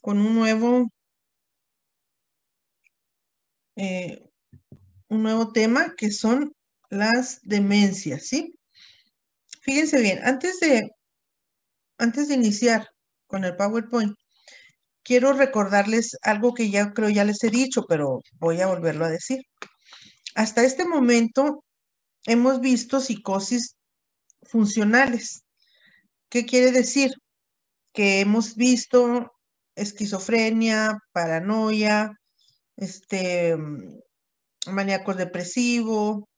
con eh, un nuevo tema que son las demencias, ¿sí? Fíjense bien, antes de iniciar con el PowerPoint, quiero recordarles algo que ya creo ya les he dicho, pero voy a volverlo a decir. Hasta este momento hemos visto psicosis funcionales. ¿Qué quiere decir? Que hemos visto esquizofrenia, paranoia, maníaco depresivo,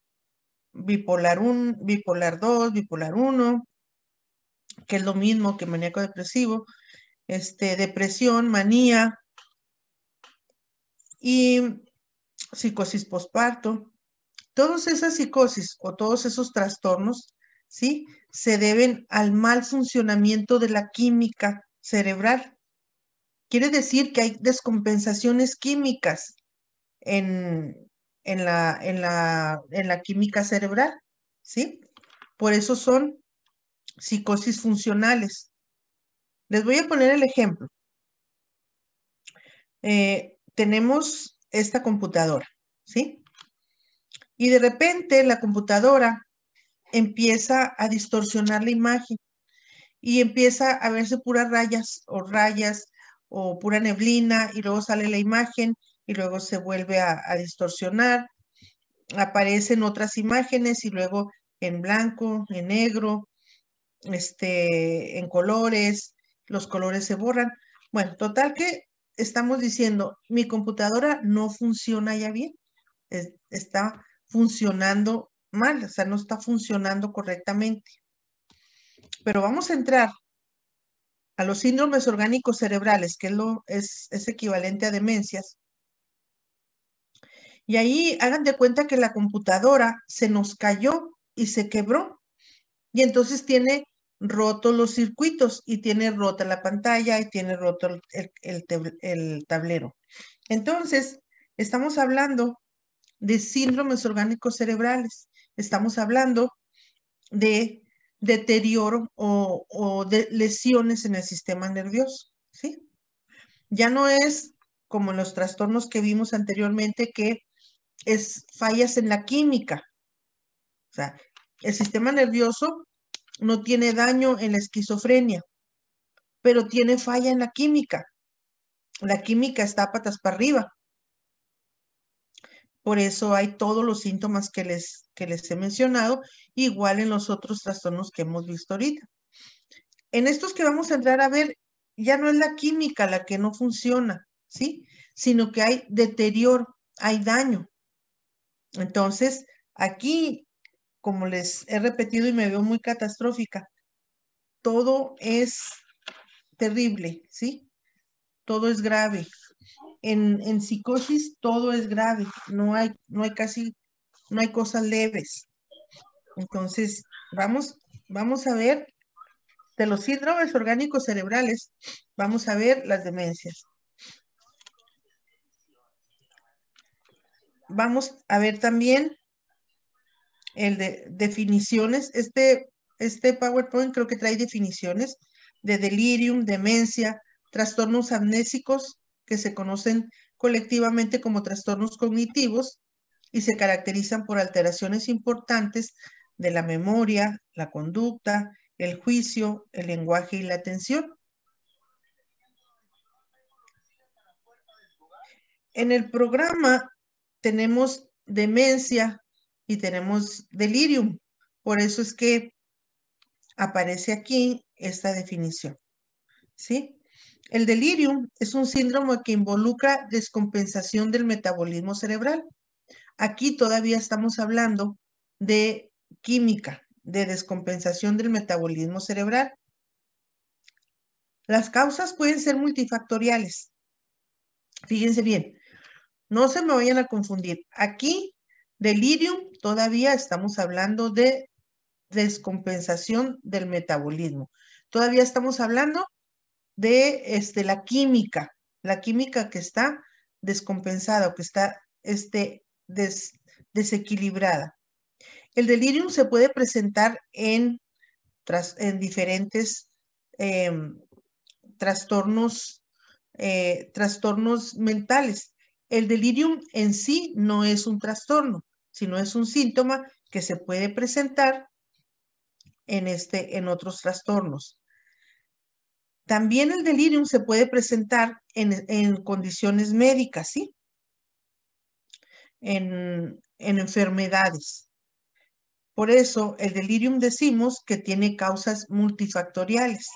bipolar 1, bipolar 2, bipolar 1, que es lo mismo que maníaco depresivo, depresión, manía y psicosis posparto. Todas esas psicosis o todos esos trastornos, ¿sí? Se deben al mal funcionamiento de la química cerebral. Quiere decir que hay descompensaciones químicas en, en la química cerebral, ¿sí? Por eso son psicosis funcionales. Les voy a poner el ejemplo. Tenemos esta computadora, ¿sí? Y de repente la computadora empieza a distorsionar la imagen y empieza a verse puras rayas o pura neblina y luego sale la imagen y luego se vuelve a distorsionar. Aparecen otras imágenes y luego en blanco, en negro, en colores, los colores se borran. Bueno, total que estamos diciendo, mi computadora no funciona ya bien, está funcionando mal, o sea, no está funcionando correctamente. Pero vamos a entrar a los síndromes orgánicos cerebrales, que es equivalente a demencias. Y ahí hagan de cuenta que la computadora se nos cayó y se quebró. Y entonces tiene rotos los circuitos y tiene rota la pantalla y tiene roto el tablero. Entonces, estamos hablando de síndromes orgánicos cerebrales. Estamos hablando de deterioro o de lesiones en el sistema nervioso, ¿sí? Ya no es como en los trastornos que vimos anteriormente, que es fallas en la química. O sea, el sistema nervioso no tiene daño en la esquizofrenia, pero tiene falla en la química. La química está patas para arriba. Por eso hay todos los síntomas que les he mencionado, igual en los otros trastornos que hemos visto ahorita. En estos que vamos a entrar a ver, ya no es la química la que no funciona, ¿sí? Sino que hay deterioro, hay daño. Entonces, aquí, como les he repetido y me veo muy catastrófica, todo es terrible, ¿sí? Todo es grave. En psicosis todo es grave, no hay cosas leves. Entonces, vamos a ver de los síndromes orgánicos cerebrales, vamos a ver las demencias. Vamos a ver también el de definiciones. Este PowerPoint creo que trae definiciones de delirium, demencia, trastornos amnésicos que se conocen colectivamente como trastornos cognitivos y se caracterizan por alteraciones importantes de la memoria, la conducta, el juicio, el lenguaje y la atención. En el programa tenemos demencia y tenemos delirium. Por eso es que aparece aquí esta definición, ¿sí? El delirium es un síndrome que involucra descompensación del metabolismo cerebral. Aquí todavía estamos hablando de química, de descompensación del metabolismo cerebral. Las causas pueden ser multifactoriales. Fíjense bien, no se me vayan a confundir. Aquí, delirium, todavía estamos hablando de descompensación del metabolismo. Todavía estamos hablando de la química que está descompensada o que está desequilibrada. El delirium se puede presentar en diferentes trastornos trastornos mentales. El delirium en sí no es un trastorno, sino es un síntoma que se puede presentar en otros trastornos. También el delirium se puede presentar en condiciones médicas, ¿sí? En enfermedades. Por eso el delirium decimos que tiene causas multifactoriales.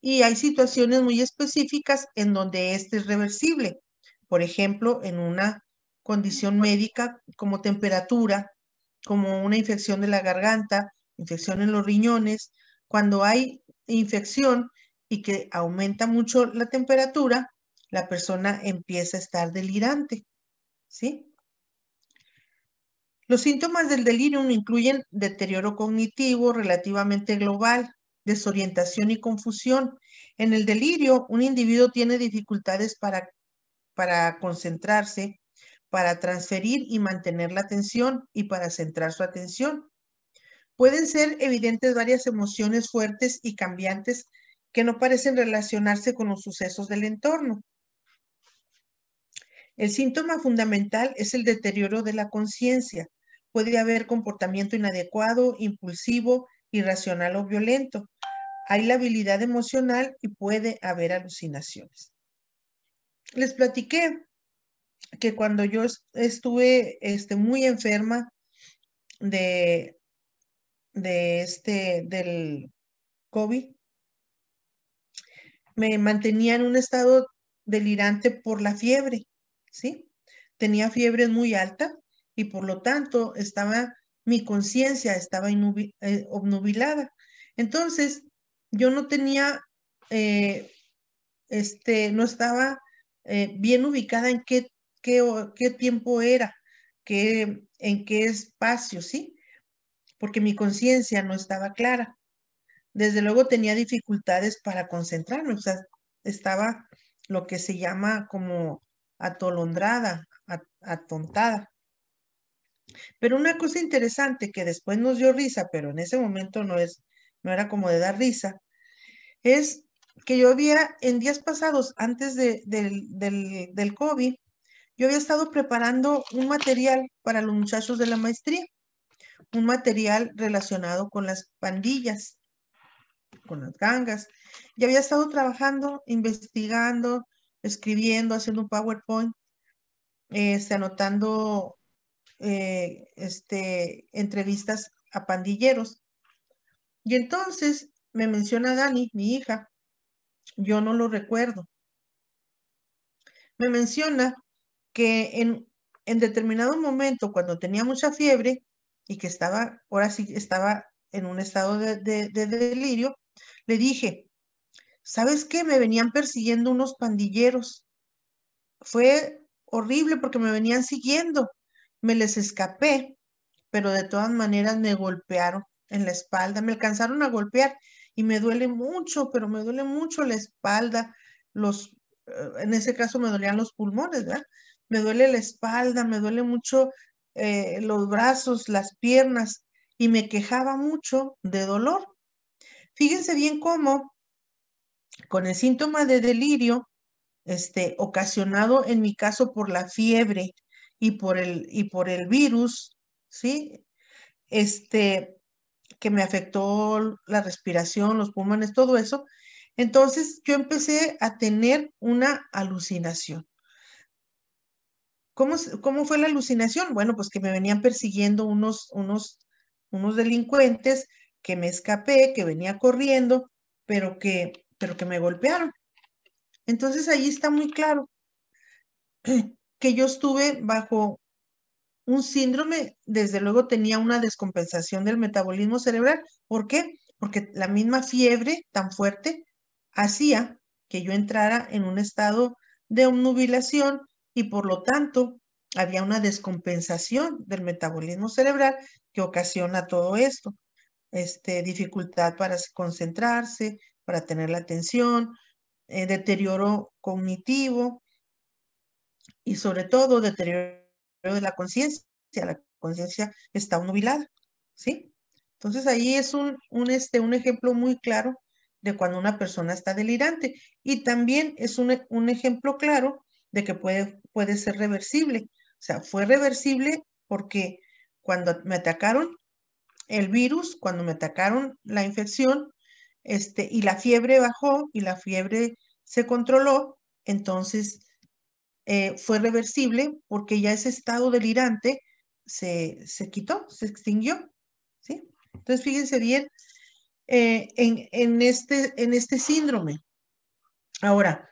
Y hay situaciones muy específicas en donde este es reversible. Por ejemplo, en una condición médica como temperatura, como una infección de la garganta, infección en los riñones. Cuando hay infección y que aumenta mucho la temperatura, la persona empieza a estar delirante, ¿sí? Los síntomas del delirium incluyen deterioro cognitivo relativamente global, desorientación y confusión. En el delirio, un individuo tiene dificultades para concentrarse, para transferir y mantener la atención y para centrar su atención. Pueden ser evidentes varias emociones fuertes y cambiantes que no parecen relacionarse con los sucesos del entorno. El síntoma fundamental es el deterioro de la conciencia. Puede haber comportamiento inadecuado, impulsivo, irracional o violento. Hay labilidad emocional y puede haber alucinaciones. Les platiqué que cuando yo estuve muy enferma del COVID, me mantenía en un estado delirante por la fiebre, ¿sí? Tenía fiebre muy alta y por lo tanto mi conciencia estaba obnubilada. Entonces, yo no tenía, no estaba bien ubicada en qué tiempo era, en qué espacio, ¿sí? Porque mi conciencia no estaba clara. Desde luego tenía dificultades para concentrarme, o sea, estaba lo que se llama como atolondrada, atontada. Pero una cosa interesante que después nos dio risa, pero en ese momento no era como de dar risa, es que yo en días pasados, antes del COVID, yo había estado preparando un material para los muchachos de la maestría, un material relacionado con las pandillas, con las gangas. Y había estado trabajando, investigando, escribiendo, haciendo un PowerPoint, anotando entrevistas a pandilleros. Y entonces me menciona Dani, mi hija, yo no lo recuerdo. Me menciona que en determinado momento, cuando tenía mucha fiebre y que ahora sí estaba en un estado de delirio, le dije, ¿sabes qué? Me venían persiguiendo unos pandilleros. Fue horrible porque me venían siguiendo. Me les escapé, pero de todas maneras me golpearon en la espalda. Me alcanzaron a golpear y me duele mucho, pero me duele mucho la espalda. En ese caso me dolían los pulmones, ¿verdad? Me duele la espalda, me duele mucho los brazos, las piernas y me quejaba mucho de dolor. Fíjense bien cómo con el síntoma de delirio, ocasionado en mi caso por la fiebre y por el virus, ¿sí? Que me afectó la respiración, los pulmones, todo eso. Entonces yo empecé a tener una alucinación. ¿Cómo fue la alucinación? Bueno, pues que me venían persiguiendo unos delincuentes, que me escapé, que venía corriendo, pero que me golpearon. Entonces ahí está muy claro que yo estuve bajo un síndrome, desde luego tenía una descompensación del metabolismo cerebral. ¿Por qué? Porque la misma fiebre tan fuerte hacía que yo entrara en un estado de obnubilación y por lo tanto había una descompensación del metabolismo cerebral que ocasiona todo esto. Dificultad para concentrarse, para tener la atención, deterioro cognitivo y sobre todo deterioro de la conciencia. La conciencia está nubilada, ¿sí? Entonces ahí es un ejemplo muy claro de cuando una persona está delirante. Y también es un ejemplo claro de que puede ser reversible. O sea, fue reversible porque cuando me atacaron el virus, cuando me atacaron la infección, y la fiebre bajó y la fiebre se controló, entonces fue reversible porque ya ese estado delirante se quitó, se extinguió, ¿sí? Entonces, fíjense bien en este síndrome. Ahora,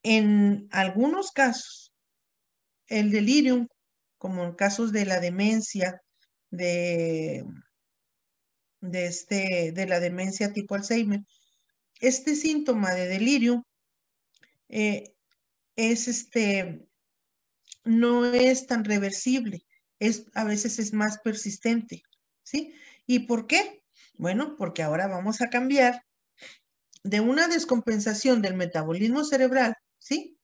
en algunos casos, el delirium, como en casos de la demencia, de, de la demencia tipo Alzheimer, este síntoma de delirium eh, es no es tan reversible, a veces es más persistente, ¿sí? ¿Y por qué? Bueno, porque ahora vamos a cambiar de una descompensación del metabolismo cerebral, ¿sí?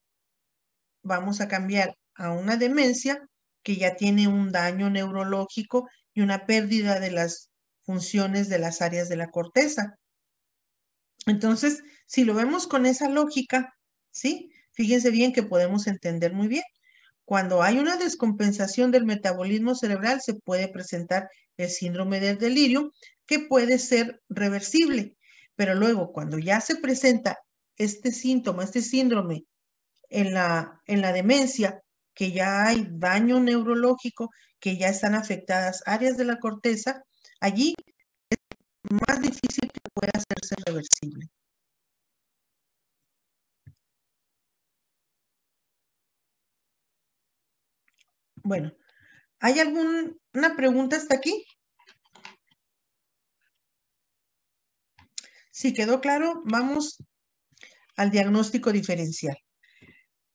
Vamos a cambiar a una demencia que ya tiene un daño neurológico y una pérdida de las funciones de las áreas de la corteza. Entonces, si lo vemos con esa lógica, ¿sí? Fíjense bien que podemos entender muy bien. Cuando hay una descompensación del metabolismo cerebral, se puede presentar el síndrome del delirio, que puede ser reversible. Pero luego, cuando ya se presenta este síntoma, este síndrome en la demencia, que ya hay daño neurológico, que ya están afectadas áreas de la corteza, allí es más difícil que pueda hacerse reversible. Bueno, ¿hay alguna pregunta hasta aquí? Si quedó claro, vamos al diagnóstico diferencial.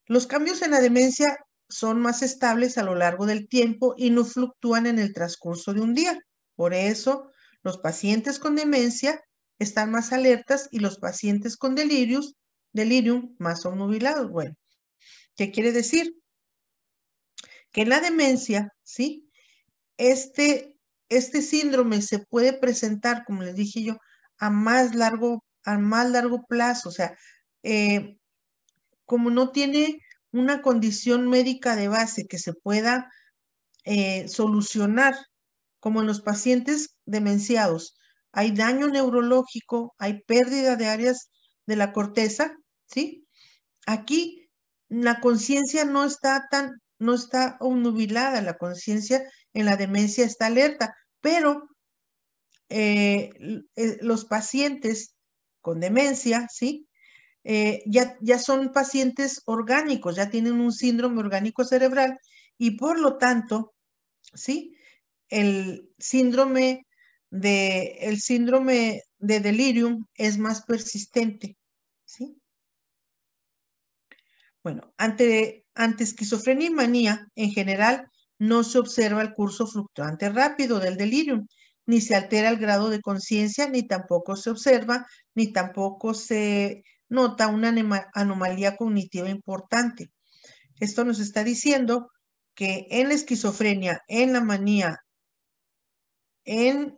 Los cambios en la demencia son más estables a lo largo del tiempo y no fluctúan en el transcurso de un día. Por eso, los pacientes con demencia están más alertas y los pacientes con delirium más obnubilados. Bueno, ¿qué quiere decir? Que en la demencia, ¿sí? Este síndrome se puede presentar, como les dije yo, a más largo plazo. O sea, como no tiene una condición médica de base que se pueda solucionar, como en los pacientes demenciados, hay daño neurológico, hay pérdida de áreas de la corteza, ¿sí? Aquí la conciencia no está obnubilada, la conciencia en la demencia está alerta, pero los pacientes con demencia, ¿sí? Ya son pacientes orgánicos, ya tienen un síndrome orgánico cerebral y por lo tanto, ¿sí? El síndrome de delirium es más persistente, ¿sí? Bueno, ante esquizofrenia y manía, en general, no se observa el curso fluctuante rápido del delirium, ni se altera el grado de conciencia, ni tampoco se observa, ni tampoco se nota una anomalía cognitiva importante. Esto nos está diciendo que en la esquizofrenia, en la manía, en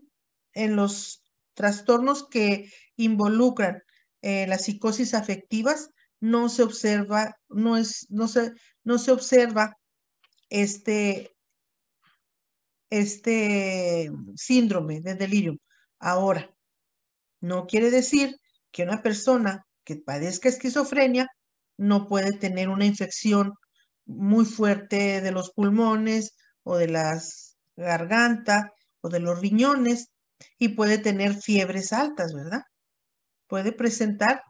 los trastornos que involucran las psicosis afectivas, no se observa, no se observa este síndrome de delirio. Ahora, no quiere decir que una persona que padezca esquizofrenia no puede tener una infección muy fuerte de los pulmones o de las garganta o de los riñones y puede tener fiebres altas, ¿verdad? Puede presentar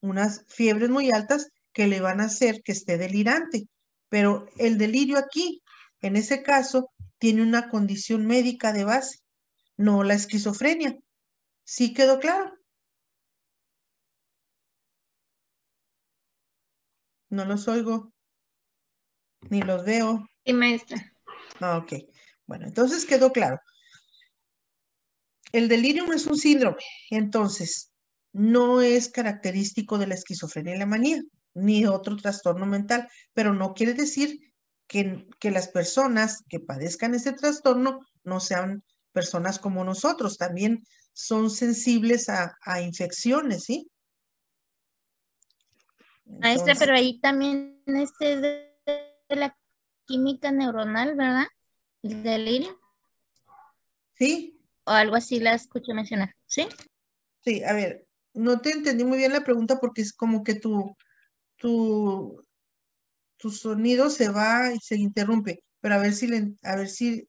unas fiebres muy altas que le van a hacer que esté delirante. Pero el delirio aquí, en ese caso, tiene una condición médica de base, no la esquizofrenia. ¿Sí quedó claro? No los oigo, ni los veo. Sí, maestra. Ok, bueno, entonces quedó claro. El delirio es un síndrome, entonces no es característico de la esquizofrenia y la manía, ni otro trastorno mental, pero no quiere decir que las personas que padezcan este trastorno no sean personas como nosotros, también son sensibles a infecciones, ¿sí? Maestra, Entonces, pero ahí también es de la química neuronal, ¿verdad? El delirio, sí, o algo así la escuché mencionar, ¿sí? sí, a ver, no te entendí muy bien la pregunta porque es como que tu, tu sonido se va y se interrumpe, pero a ver si, a ver si,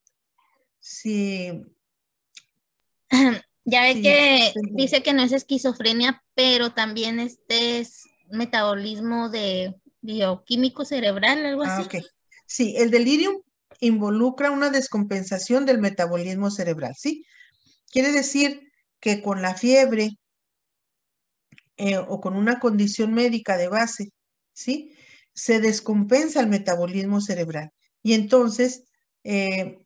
Ya ve si que te entiendo. dice que no es esquizofrenia, pero también este es metabolismo de bioquímico cerebral, algo Ah, así. ok. Sí, el delirium involucra una descompensación del metabolismo cerebral, ¿sí? Quiere decir que con la fiebre o con una condición médica de base, ¿sí? Se descompensa el metabolismo cerebral. Y entonces eh,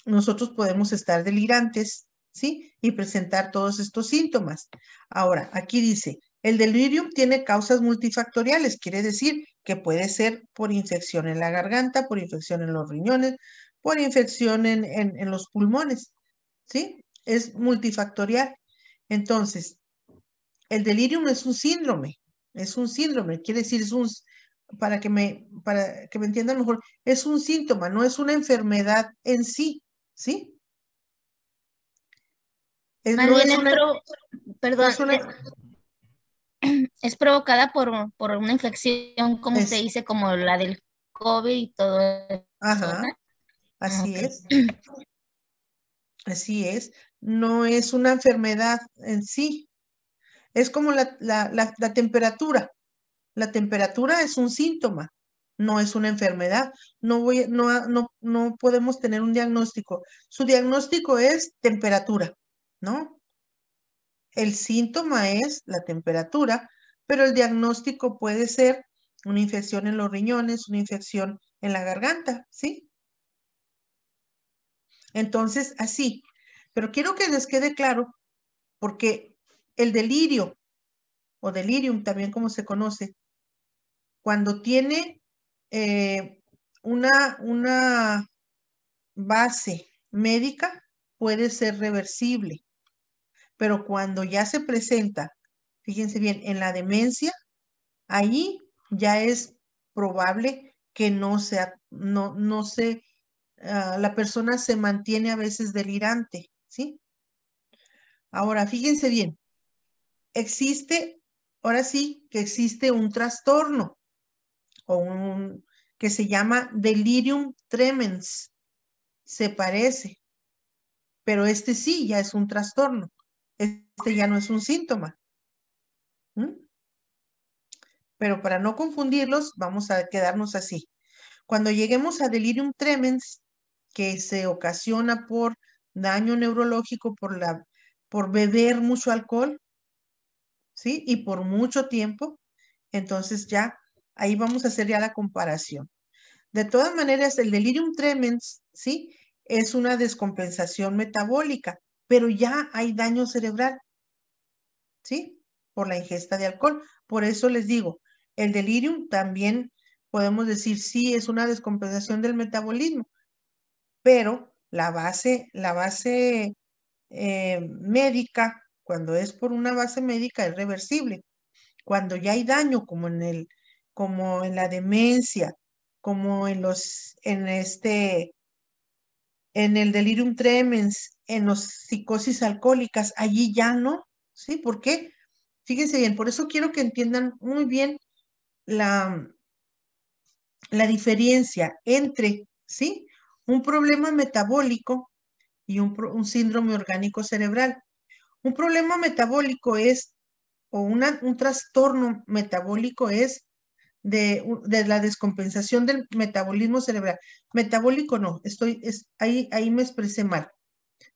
nosotros podemos estar delirantes, ¿sí? Y presentar todos estos síntomas. Ahora, aquí dice, el delirium tiene causas multifactoriales, quiere decir que puede ser por infección en la garganta, por infección en los riñones, por infección en los pulmones, ¿sí? Es multifactorial. Entonces, el delirium es un síndrome, quiere decir, para que me entiendan mejor, es un síntoma, no es una enfermedad en sí, ¿sí? Más No bien es una, no perdón, es una, es provocada por una infección, como usted es, dice, como la del COVID y todo eso, ajá, ¿verdad? Ah, así ok. así es, no es una enfermedad en sí, es como la temperatura. La temperatura es un síntoma, no es una enfermedad. No podemos tener un diagnóstico. Su diagnóstico es temperatura, ¿no? El síntoma es la temperatura, pero el diagnóstico puede ser una infección en los riñones, una infección en la garganta, ¿sí? Entonces, así. Pero quiero que les quede claro, porque el delirio, o delirium también como se conoce, cuando tiene eh, una base médica, puede ser reversible, pero cuando ya se presenta, fíjense bien, en la demencia, ahí ya es probable que no sea, no se, la persona se mantiene a veces delirante, ¿sí? Ahora, fíjense bien, existe, ahora sí que existe un trastorno o un que se llama delirium tremens, se parece, pero este sí ya es un trastorno, este ya no es un síntoma. ¿Mm? Pero para no confundirlos, vamos a quedarnos así. Cuando lleguemos a delirium tremens, que se ocasiona por daño neurológico por beber mucho alcohol, ¿sí? Y por mucho tiempo, entonces ya ahí vamos a hacer ya la comparación. De todas maneras, el delirium tremens, ¿sí? Es una descompensación metabólica, pero ya hay daño cerebral, ¿sí? Por la ingesta de alcohol. Por eso les digo, el delirium también podemos decir sí es una descompensación del metabolismo, pero la base médica, cuando es por una base médica, es reversible. Cuando ya hay daño, como en la demencia, como en el delirium tremens, en los psicosis alcohólicas, allí ya no, ¿sí? ¿Por qué? Fíjense bien, por eso quiero que entiendan muy bien la, la diferencia entre, ¿sí? Un problema metabólico y un síndrome orgánico cerebral. Un problema metabólico es, o un trastorno metabólico es de la descompensación del metabolismo cerebral. Metabólico no, ahí me expresé mal.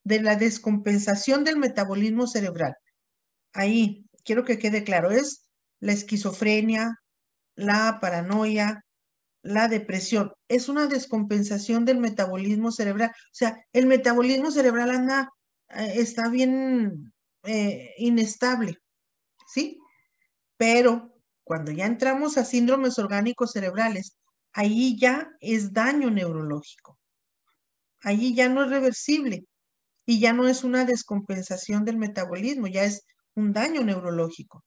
De la descompensación del metabolismo cerebral. Ahí, quiero que quede claro, es la esquizofrenia, la paranoia, la depresión. Es una descompensación del metabolismo cerebral. O sea, el metabolismo cerebral está bien inestable, ¿sí? Pero cuando ya entramos a síndromes orgánicos cerebrales, ahí ya es daño neurológico. Allí ya no es reversible. y ya no es una descompensación del metabolismo, ya es un daño neurológico.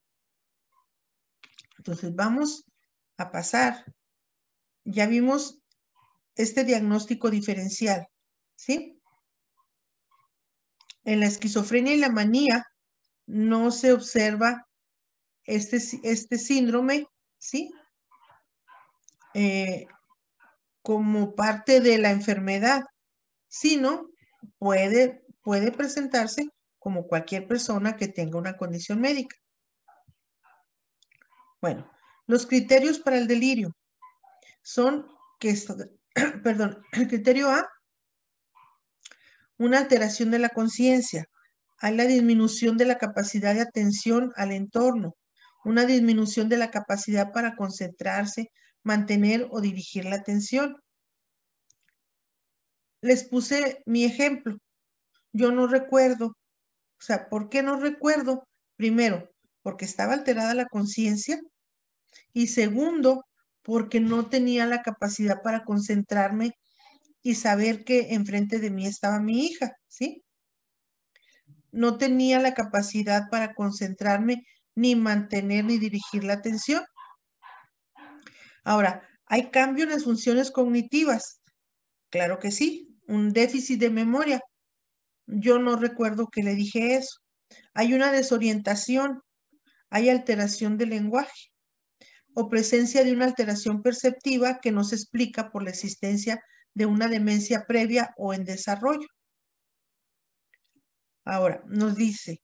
Entonces vamos a pasar. Ya vimos este diagnóstico diferencial, ¿sí? En la esquizofrenia y la manía no se observa este síndrome, ¿sí? Como parte de la enfermedad, sino puede presentarse como cualquier persona que tenga una condición médica. Bueno, los criterios para el delirio son que, perdón, el criterio A, una alteración de la conciencia. Hay la disminución de la capacidad de atención al entorno, una disminución de la capacidad para concentrarse, mantener o dirigir la atención. Les puse mi ejemplo. Yo no recuerdo. O sea, ¿por qué no recuerdo? Primero, porque estaba alterada la conciencia. Y segundo, porque no tenía la capacidad para concentrarme y saber que enfrente de mí estaba mi hija, ¿sí? No tenía la capacidad para concentrarme, ni mantener, ni dirigir la atención. Ahora, ¿hay cambio en las funciones cognitivas? Claro que sí, un déficit de memoria. Yo no recuerdo que le dije eso. Hay una desorientación, hay alteración del lenguaje o presencia de una alteración perceptiva que no se explica por la existencia de una demencia previa o en desarrollo. Ahora, nos dice,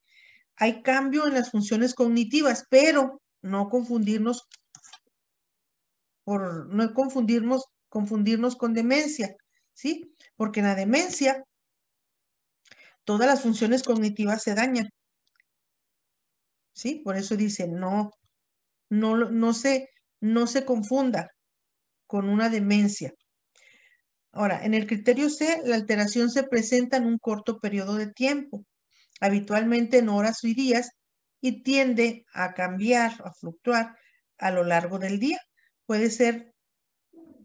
hay cambio en las funciones cognitivas, pero no confundirnos con demencia, ¿sí? Porque en la demencia todas las funciones cognitivas se dañan, ¿sí? Por eso dice, no se confunda con una demencia. Ahora, en el criterio C, la alteración se presenta en un corto periodo de tiempo, habitualmente en horas y días, y tiende a cambiar, a fluctuar a lo largo del día. Puede ser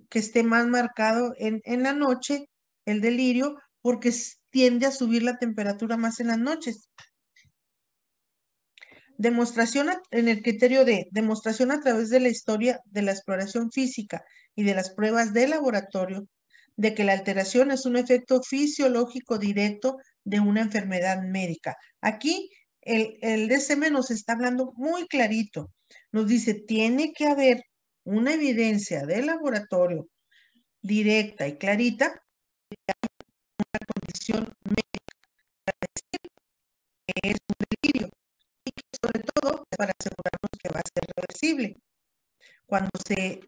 que esté más marcado en la noche el delirio porque tiende a subir la temperatura más en las noches. Demostración en el criterio de demostración a través de la historia de la exploración física y de las pruebas de laboratorio de que la alteración es un efecto fisiológico directo de una enfermedad médica. Aquí el DSM nos está hablando muy clarito. Nos dice, tiene que haber una evidencia de laboratorio directa y clarita de que hay una condición médica para decir que es un delirio y que sobre todo para asegurarnos que va a ser reversible. Cuando se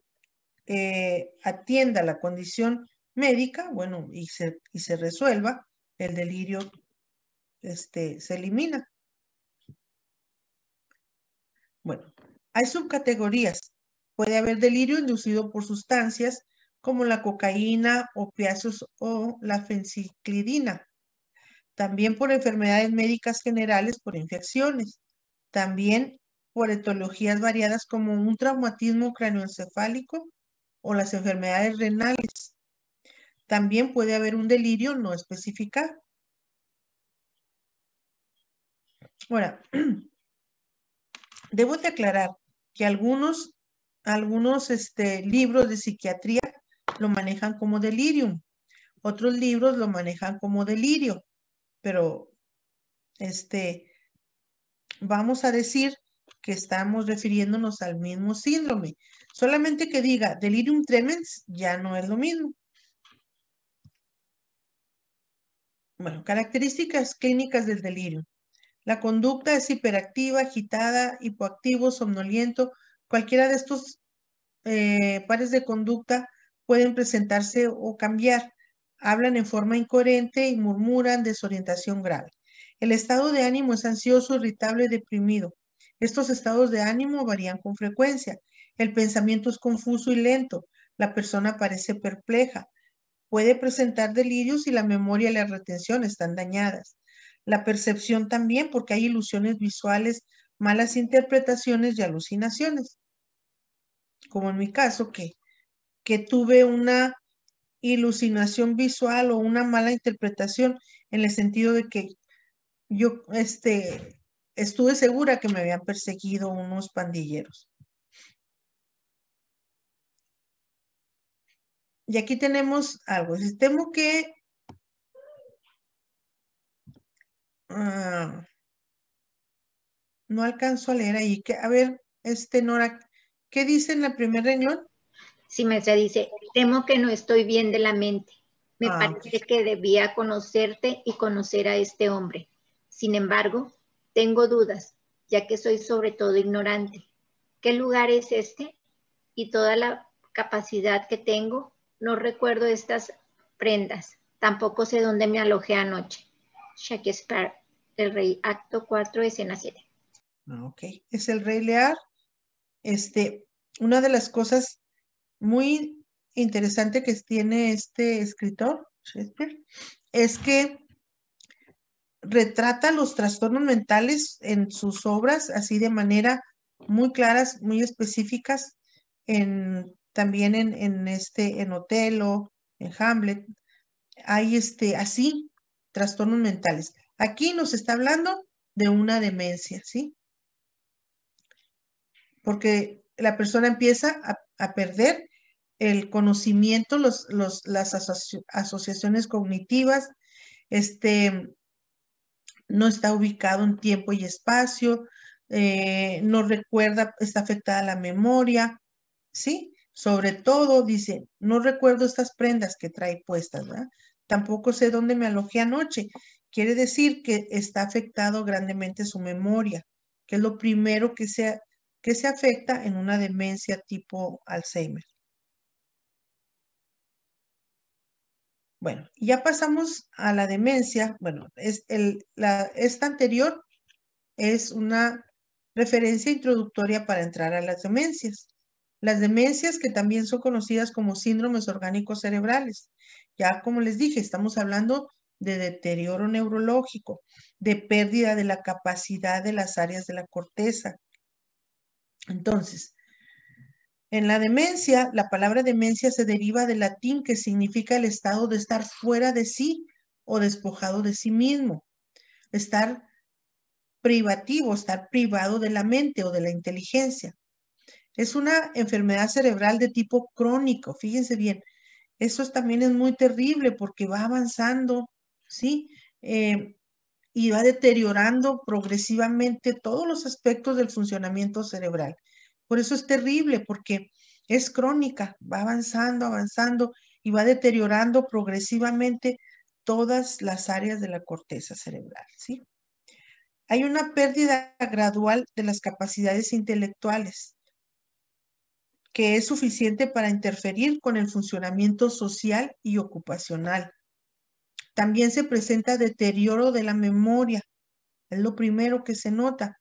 atienda la condición médica, bueno, y se resuelva, el delirio se elimina. Bueno, hay subcategorías. Puede haber delirio inducido por sustancias como la cocaína, opiáceos o la fenciclidina. También por enfermedades médicas generales, por infecciones. También por etiologías variadas como un traumatismo craneoencefálico o las enfermedades renales. También puede haber un delirio no especificado. Ahora, debo de aclarar que algunos libros de psiquiatría lo manejan como delirium. Otros libros lo manejan como delirio. Pero vamos a decir que estamos refiriéndonos al mismo síndrome. Solamente que diga delirium tremens ya no es lo mismo. Bueno, características clínicas del delirio. La conducta es hiperactiva, agitada, hipoactivo, somnoliento. Cualquiera de estos pares de conducta pueden presentarse o cambiar. Hablan en forma incoherente y murmuran, desorientación grave. El estado de ánimo es ansioso, irritable, deprimido. Estos estados de ánimo varían con frecuencia. El pensamiento es confuso y lento. La persona parece perpleja. Puede presentar delirios y la memoria y la retención están dañadas. La percepción también, porque hay ilusiones visuales, malas interpretaciones y alucinaciones. Como en mi caso, que tuve una iluminación visual o una mala interpretación en el sentido de que yo estuve segura que me habían perseguido unos pandilleros. Y aquí tenemos algo. Temo que no alcanzo a leer ahí. A ver, Nora, ¿qué dice en el primer renglón? Sí, maestra, dice, temo que no estoy bien de la mente. Me parece ok. que debía conocerte y conocer a este hombre. Sin embargo, tengo dudas, ya que soy sobre todo ignorante. ¿Qué lugar es este? Y toda la capacidad que tengo, no recuerdo estas prendas. Tampoco sé dónde me alojé anoche. Shakespeare, El Rey, acto 4, escena 7. Ok, es el Rey Lear. Una de las cosas muy interesante que tiene este escritor, Shakespeare, es que retrata los trastornos mentales en sus obras así de manera muy claras, muy específicas, también en Otelo, en Hamlet, hay así trastornos mentales. Aquí nos está hablando de una demencia, ¿sí? Porque la persona empieza a perder el conocimiento, las asociaciones cognitivas, no está ubicado en tiempo y espacio, no recuerda, está afectada la memoria, ¿sí? Sobre todo, dice, no recuerdo estas prendas que trae puestas, ¿verdad? Tampoco sé dónde me alojé anoche. Quiere decir que está afectado grandemente su memoria, que es lo primero que se afecta en una demencia tipo Alzheimer. Bueno, ya pasamos a la demencia. Bueno, esta anterior es una referencia introductoria para entrar a las demencias. Las demencias que también son conocidas como síndromes orgánicos cerebrales. Ya como les dije, estamos hablando de deterioro neurológico, de pérdida de la capacidad de las áreas de la corteza. Entonces, en la demencia, la palabra demencia se deriva del latín que significa el estado de estar fuera de sí o despojado de sí mismo. Estar privativo, estar privado de la mente o de la inteligencia. Es una enfermedad cerebral de tipo crónico, fíjense bien. Eso también es muy terrible porque va avanzando, ¿sí? Y va deteriorando progresivamente todos los aspectos del funcionamiento cerebral. Por eso es terrible, porque es crónica, va avanzando, avanzando y va deteriorando progresivamente todas las áreas de la corteza cerebral, ¿sí? Hay una pérdida gradual de las capacidades intelectuales que es suficiente para interferir con el funcionamiento social y ocupacional. También se presenta deterioro de la memoria, es lo primero que se nota,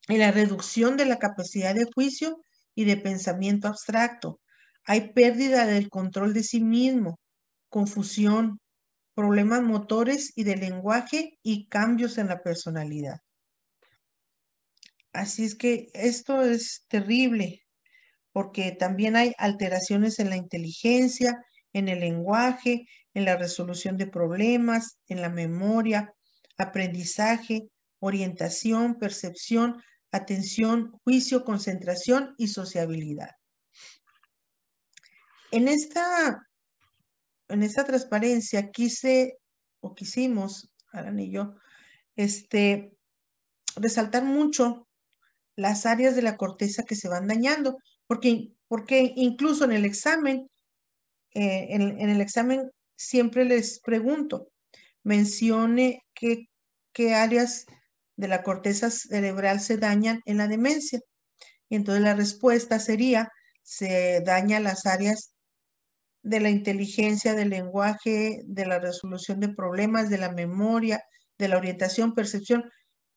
y la reducción de la capacidad de juicio y de pensamiento abstracto. Hay pérdida del control de sí mismo, confusión, problemas motores y de lenguaje y cambios en la personalidad. Así es que esto es terrible, porque también hay alteraciones en la inteligencia, en el lenguaje, en la resolución de problemas, en la memoria, aprendizaje, orientación, percepción, atención, juicio, concentración y sociabilidad. En esta transparencia quisimos, Alan y yo, resaltar mucho las áreas de la corteza que se van dañando, porque incluso en el examen, en el examen siempre les pregunto, mencione qué áreas de la corteza cerebral se dañan en la demencia. Y entonces la respuesta sería, se dañan las áreas de la inteligencia, del lenguaje, de la resolución de problemas, de la memoria, de la orientación, percepción.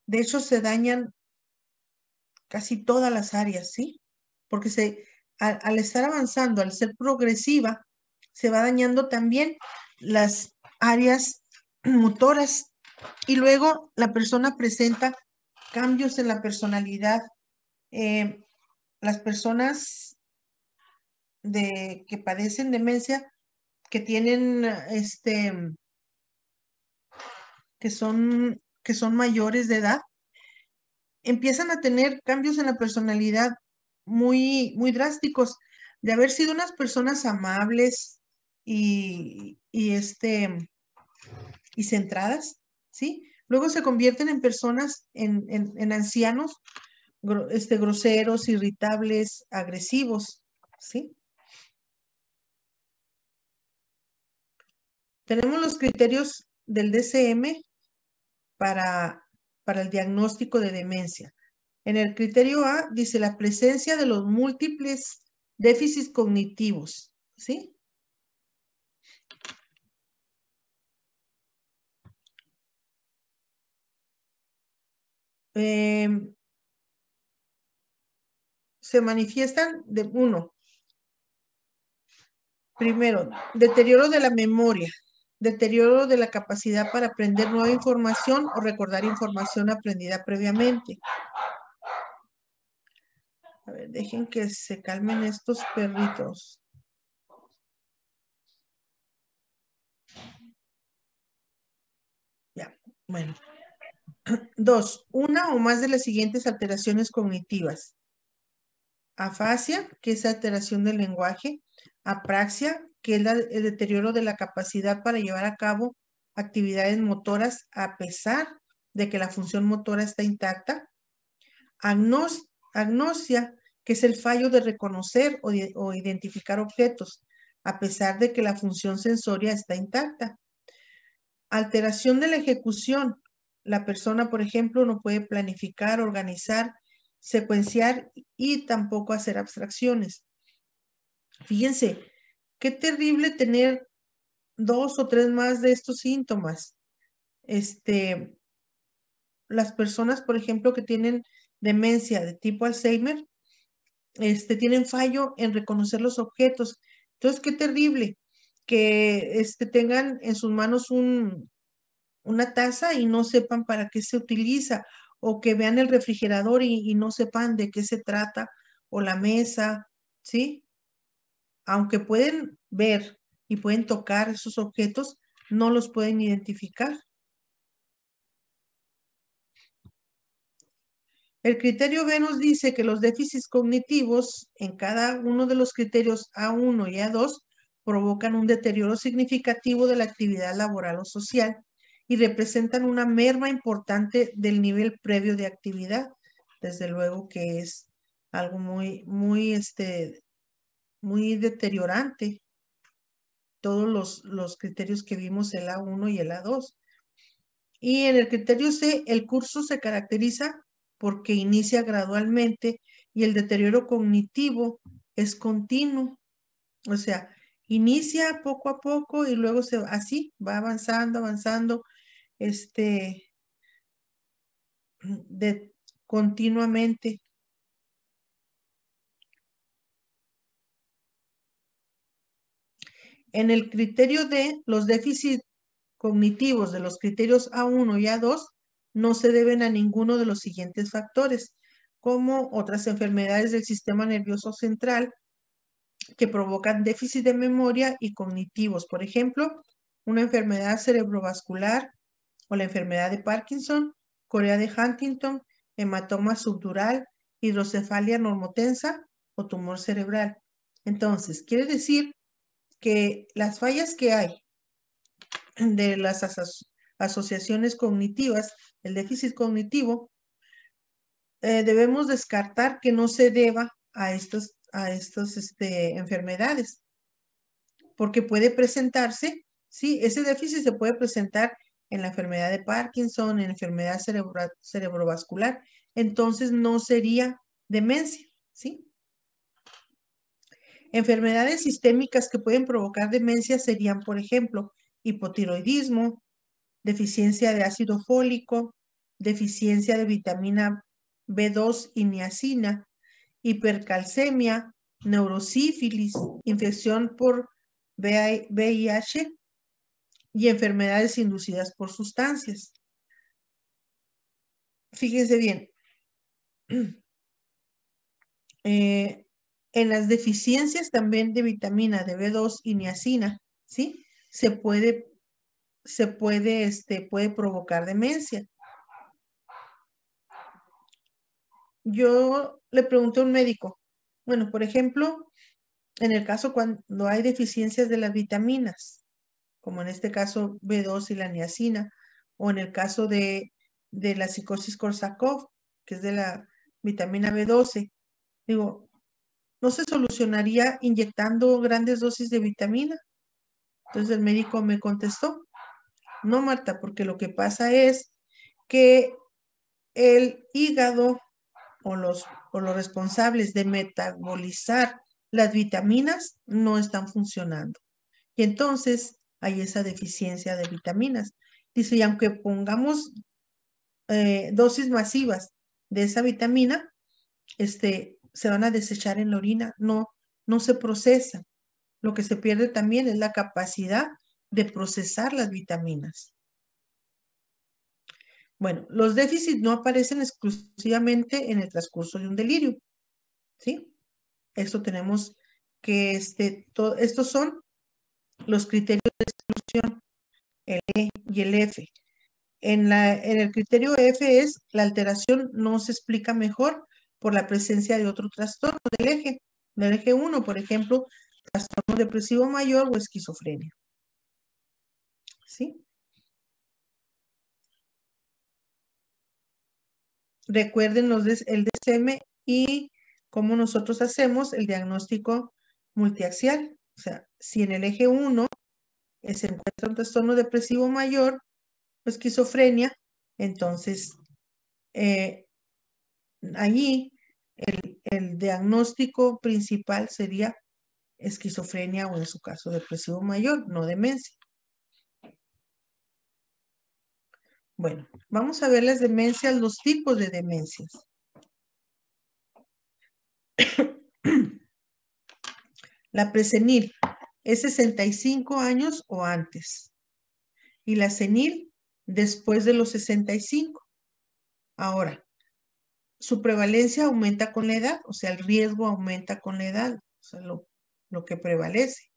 De hecho, se dañan casi todas las áreas, ¿sí? Porque al estar avanzando, al ser progresiva, se va dañando también las áreas motoras y luego la persona presenta cambios en la personalidad. Las personas que padecen demencia que tienen, que son mayores de edad, empiezan a tener cambios en la personalidad muy, muy drásticos, de haber sido unas personas amables y centradas, ¿sí? Luego se convierten en personas, en ancianos groseros, irritables, agresivos, ¿sí? Tenemos los criterios del DSM para el diagnóstico de demencia. En el criterio A dice la presencia de los múltiples déficits cognitivos, ¿sí? Se manifiestan de uno. Primero, deterioro de la memoria, deterioro de la capacidad para aprender nueva información o recordar información aprendida previamente. A ver, dejen que se calmen estos perritos. Ya, bueno. 2. Una o más de las siguientes alteraciones cognitivas. Afasia, que es alteración del lenguaje. Apraxia, que es el deterioro de la capacidad para llevar a cabo actividades motoras a pesar de que la función motora está intacta. Agnosia, que es el fallo de reconocer o identificar objetos, a pesar de que la función sensoria está intacta. Alteración de la ejecución. La persona, por ejemplo, no puede planificar, organizar, secuenciar y tampoco hacer abstracciones. Fíjense, qué terrible tener 2 o 3 más de estos síntomas. Las personas, por ejemplo, que tienen demencia de tipo Alzheimer, tienen fallo en reconocer los objetos. Entonces, qué terrible que tengan en sus manos una taza y no sepan para qué se utiliza, o que vean el refrigerador y no sepan de qué se trata, o la mesa, ¿sí? Aunque pueden ver y pueden tocar esos objetos, no los pueden identificar. El criterio B nos dice que los déficits cognitivos en cada uno de los criterios A1 y A2 provocan un deterioro significativo de la actividad laboral o social y representan una merma importante del nivel previo de actividad. Desde luego que es algo muy, muy, muy deteriorante. Todos los criterios que vimos, el A1 y el A2. Y en el criterio C, el curso se caracteriza porque inicia gradualmente y el deterioro cognitivo es continuo. O sea, inicia poco a poco y luego así va avanzando, continuamente. En el criterio D, los déficits cognitivos de los criterios A1 y A2 no se deben a ninguno de los siguientes factores, como otras enfermedades del sistema nervioso central que provocan déficit de memoria y cognitivos. Por ejemplo, una enfermedad cerebrovascular o la enfermedad de Parkinson, corea de Huntington, hematoma subdural, hidrocefalia normotensa o tumor cerebral. Entonces, quiere decir que las fallas que hay de las asociaciones cognitivas, el déficit cognitivo, debemos descartar que no se deba a estas enfermedades, porque puede presentarse, sí, ese déficit se puede presentar en la enfermedad de Parkinson, en la enfermedad cerebrovascular, entonces no sería demencia, ¿sí? Enfermedades sistémicas que pueden provocar demencia serían, por ejemplo, hipotiroidismo, deficiencia de ácido fólico, deficiencia de vitamina B2 y niacina, hipercalcemia, neurosífilis, infección por VIH y enfermedades inducidas por sustancias. Fíjense bien, en las deficiencias también de vitamina de B2 y niacina, ¿sí? Puede provocar demencia. Yo le pregunté a un médico, bueno, por ejemplo, en el caso cuando hay deficiencias de las vitaminas, como en este caso B2 y la niacina, o en el caso de la psicosis Korsakoff, que es de la vitamina B12, digo, ¿no se solucionaría inyectando grandes dosis de vitamina? Entonces el médico me contestó, no, Marta, porque lo que pasa es que el hígado o los responsables de metabolizar las vitaminas no están funcionando. Y entonces hay esa deficiencia de vitaminas. Dice, y aunque pongamos dosis masivas de esa vitamina, se van a desechar en la orina, no se procesan. Lo que se pierde también es la capacidad de procesar las vitaminas. Bueno, los déficits no aparecen exclusivamente en el transcurso de un delirio, ¿sí? Esto tenemos que, estos son los criterios de exclusión, el E y el F. En el criterio F es la alteración no se explica mejor por la presencia de otro trastorno del eje 1, por ejemplo, trastorno depresivo mayor o esquizofrenia. ¿Sí? Recuerden el DSM y cómo nosotros hacemos el diagnóstico multiaxial. O sea, si en el eje 1 se encuentra un trastorno depresivo mayor o esquizofrenia, entonces allí el diagnóstico principal sería esquizofrenia o en su caso depresivo mayor, no demencia. Bueno, vamos a ver las demencias, los tipos de demencias. La presenil es 65 años o antes. Y la senil después de los 65. Ahora, su prevalencia aumenta con la edad, o sea, el riesgo aumenta con la edad, o sea, lo que prevalece.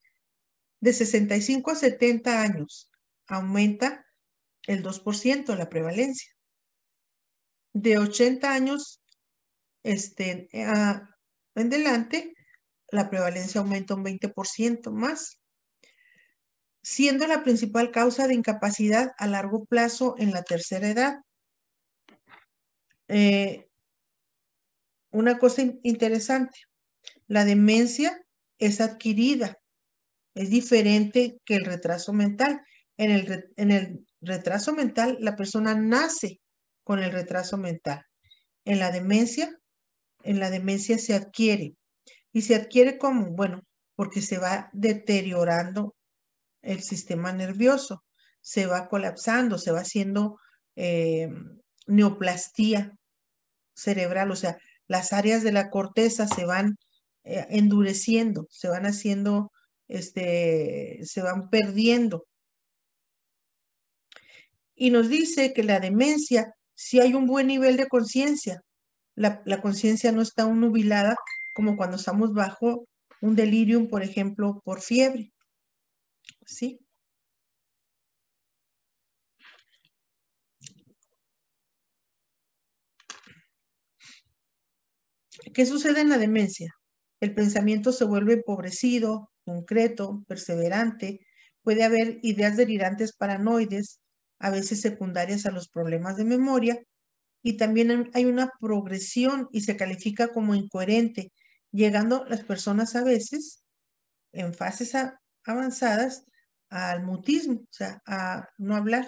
De 65 a 70 años aumenta el 2% la prevalencia. De 80 años en adelante, la prevalencia aumenta un 20% más, siendo la principal causa de incapacidad a largo plazo en la tercera edad. Una cosa interesante, la demencia es adquirida, es diferente que el retraso mental. En el retraso mental, la persona nace con el retraso mental. En la demencia se adquiere. ¿Y se adquiere cómo? Bueno, porque se va deteriorando el sistema nervioso, se va colapsando, se va haciendo neoplastía cerebral, o sea, las áreas de la corteza se van endureciendo, se van haciendo, se van perdiendo. Y nos dice que la demencia, si hay un buen nivel de conciencia, la conciencia no está nubilada como cuando estamos bajo un delirium, por ejemplo, por fiebre. ¿Sí? ¿Qué sucede en la demencia? El pensamiento se vuelve empobrecido, concreto, perseverante. Puede haber ideas delirantes paranoides, a veces secundarias a los problemas de memoria, y también hay una progresión y se califica como incoherente, llegando las personas a veces, en fases avanzadas, al mutismo, o sea, a no hablar.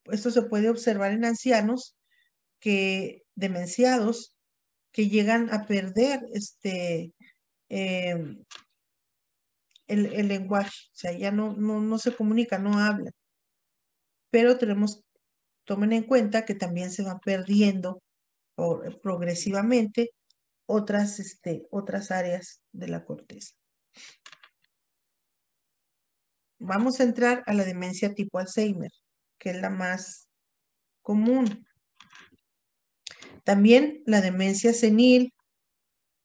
Esto se puede observar en ancianos demenciados que llegan a perder el lenguaje, o sea, ya no se comunica, no habla. Pero tomen en cuenta que también se van perdiendo progresivamente otras áreas de la corteza. Vamos a entrar a la demencia tipo Alzheimer, que es la más común. También la demencia senil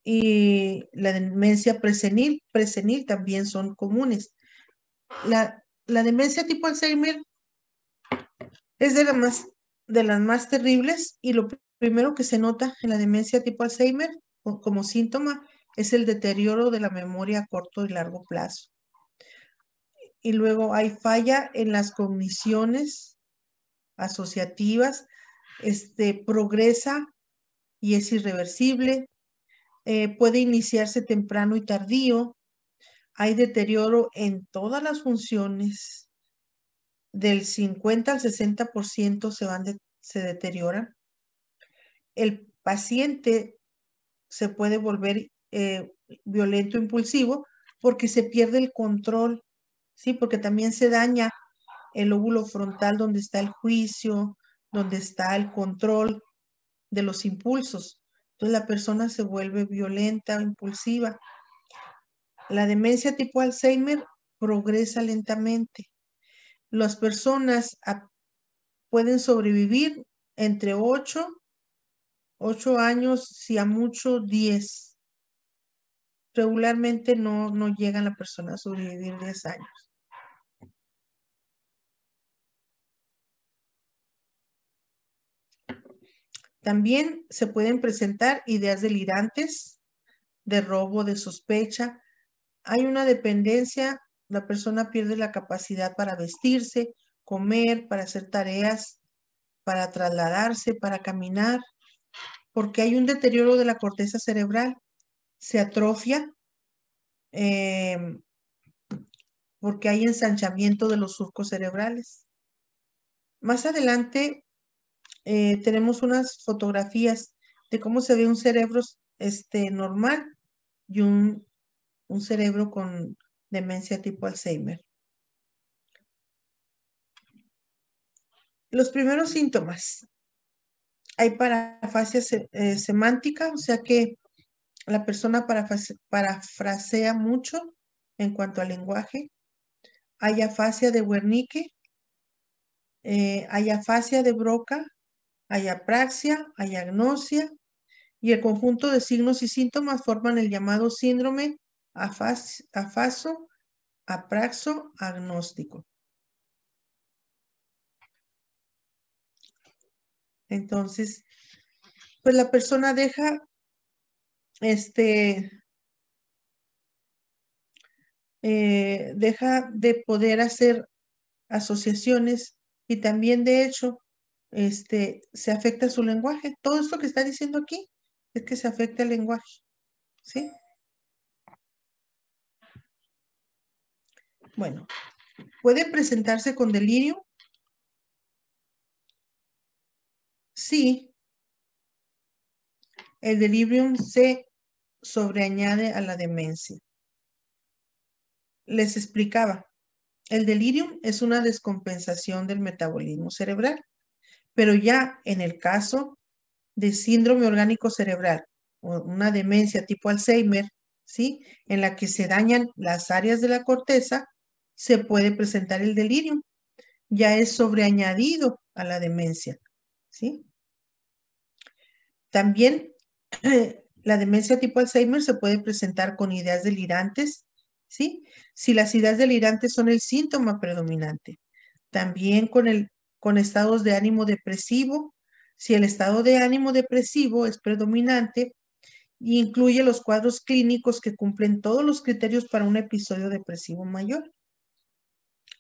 y la demencia presenil también son comunes. La demencia tipo Alzheimer es de las más terribles, y lo primero que se nota en la demencia tipo Alzheimer como síntoma es el deterioro de la memoria a corto y largo plazo. Y luego hay falla en las cogniciones asociativas, progresa y es irreversible, puede iniciarse temprano y tardío, hay deterioro en todas las funciones, del 50 al 60% se deterioran. El paciente se puede volver violento, impulsivo, porque se pierde el control, ¿sí? Porque también se daña el lóbulo frontal, donde está el juicio, donde está el control de los impulsos. Entonces la persona se vuelve violenta, impulsiva. La demencia tipo Alzheimer progresa lentamente. Las personas pueden sobrevivir entre 8 años, si a mucho 10. Regularmente no llegan la persona a sobrevivir 10 años. También se pueden presentar ideas delirantes, de robo, de sospecha. Hay una dependencia, la persona pierde la capacidad para vestirse, comer, para hacer tareas, para trasladarse, para caminar, porque hay un deterioro de la corteza cerebral, se atrofia, porque hay ensanchamiento de los surcos cerebrales. Más adelante tenemos unas fotografías de cómo se ve un cerebro normal y un cerebro con demencia tipo Alzheimer. Los primeros síntomas. Hay parafasia semántica, o sea que la persona parafrasea mucho en cuanto al lenguaje. Hay afasia de Wernicke, hay afasia de Broca, hay apraxia, hay agnosia, y el conjunto de signos y síntomas forman el llamado síndrome afaso-apraxo-agnóstico. Entonces, pues la persona deja de poder hacer asociaciones, y también de hecho se afecta su lenguaje. Todo esto que está diciendo aquí es que se afecta el lenguaje, ¿sí? Bueno, puede presentarse con delirio. Sí, el delirium se sobreañade a la demencia. Les explicaba, el delirium es una descompensación del metabolismo cerebral, pero ya en el caso de síndrome orgánico cerebral o una demencia tipo Alzheimer, ¿sí? En la que se dañan las áreas de la corteza, se puede presentar el delirium. Ya es sobreañadido a la demencia, ¿sí? También la demencia tipo Alzheimer se puede presentar con ideas delirantes, ¿sí? Si las ideas delirantes son el síntoma predominante. También con estados de ánimo depresivo. Si el estado de ánimo depresivo es predominante y incluye los cuadros clínicos que cumplen todos los criterios para un episodio depresivo mayor.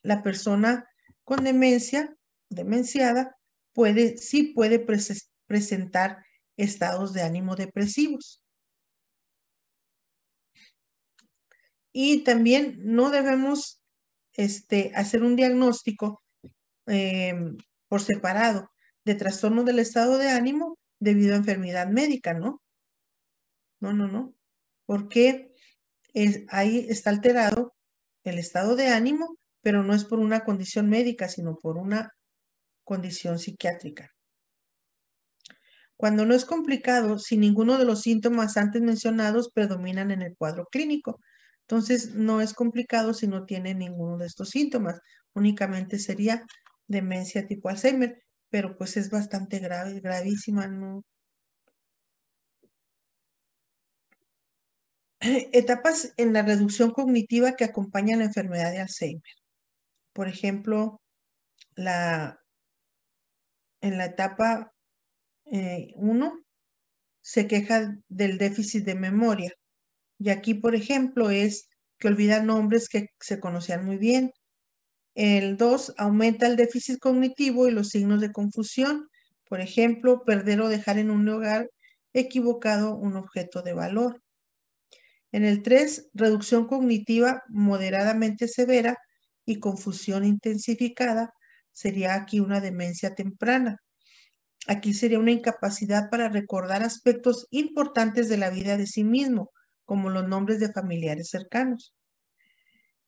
La persona con demenciada, sí puede presentar estados de ánimo depresivos. Y también no debemos hacer un diagnóstico por separado de trastorno del estado de ánimo debido a enfermedad médica, ¿no? No. Porque ahí está alterado el estado de ánimo, pero no es por una condición médica, sino por una condición psiquiátrica. Cuando no es complicado, si ninguno de los síntomas antes mencionados predominan en el cuadro clínico. Entonces, no es complicado si no tiene ninguno de estos síntomas. Únicamente sería demencia tipo Alzheimer, pero pues es bastante grave, gravísima, ¿no? Etapas en la reducción cognitiva que acompañan la enfermedad de Alzheimer. por ejemplo, en la etapa 1 se queja del déficit de memoria. Y aquí, por ejemplo, es que olvida nombres que se conocían muy bien. El 2 aumenta el déficit cognitivo y los signos de confusión. Por ejemplo, perder o dejar en un lugar equivocado un objeto de valor. En el 3, reducción cognitiva moderadamente severa y confusión intensificada. Sería aquí una demencia temprana. Aquí sería una incapacidad para recordar aspectos importantes de la vida de sí mismo, como los nombres de familiares cercanos.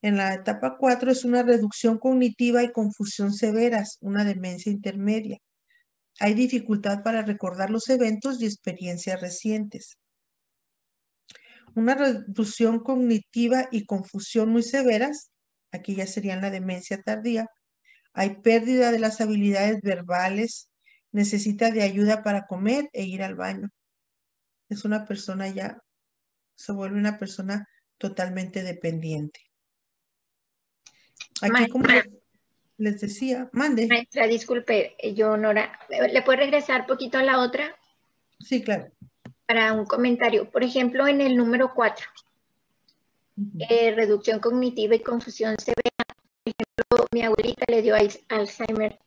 En la etapa 4 es una reducción cognitiva y confusión severas, una demencia intermedia. Hay dificultad para recordar los eventos y experiencias recientes. Una reducción cognitiva y confusión muy severas, aquí ya serían la demencia tardía. Hay pérdida de las habilidades verbales, necesita de ayuda para comer e ir al baño. Es una persona ya, se vuelve una persona totalmente dependiente. Aquí, como les decía, mande. Maestra, disculpe, yo, Nora, ¿le puede regresar poquito a la otra? Sí, claro. Para un comentario. Por ejemplo, en el número 4, reducción cognitiva y confusión severa. Por ejemplo, mi abuelita le dio Alzheimer,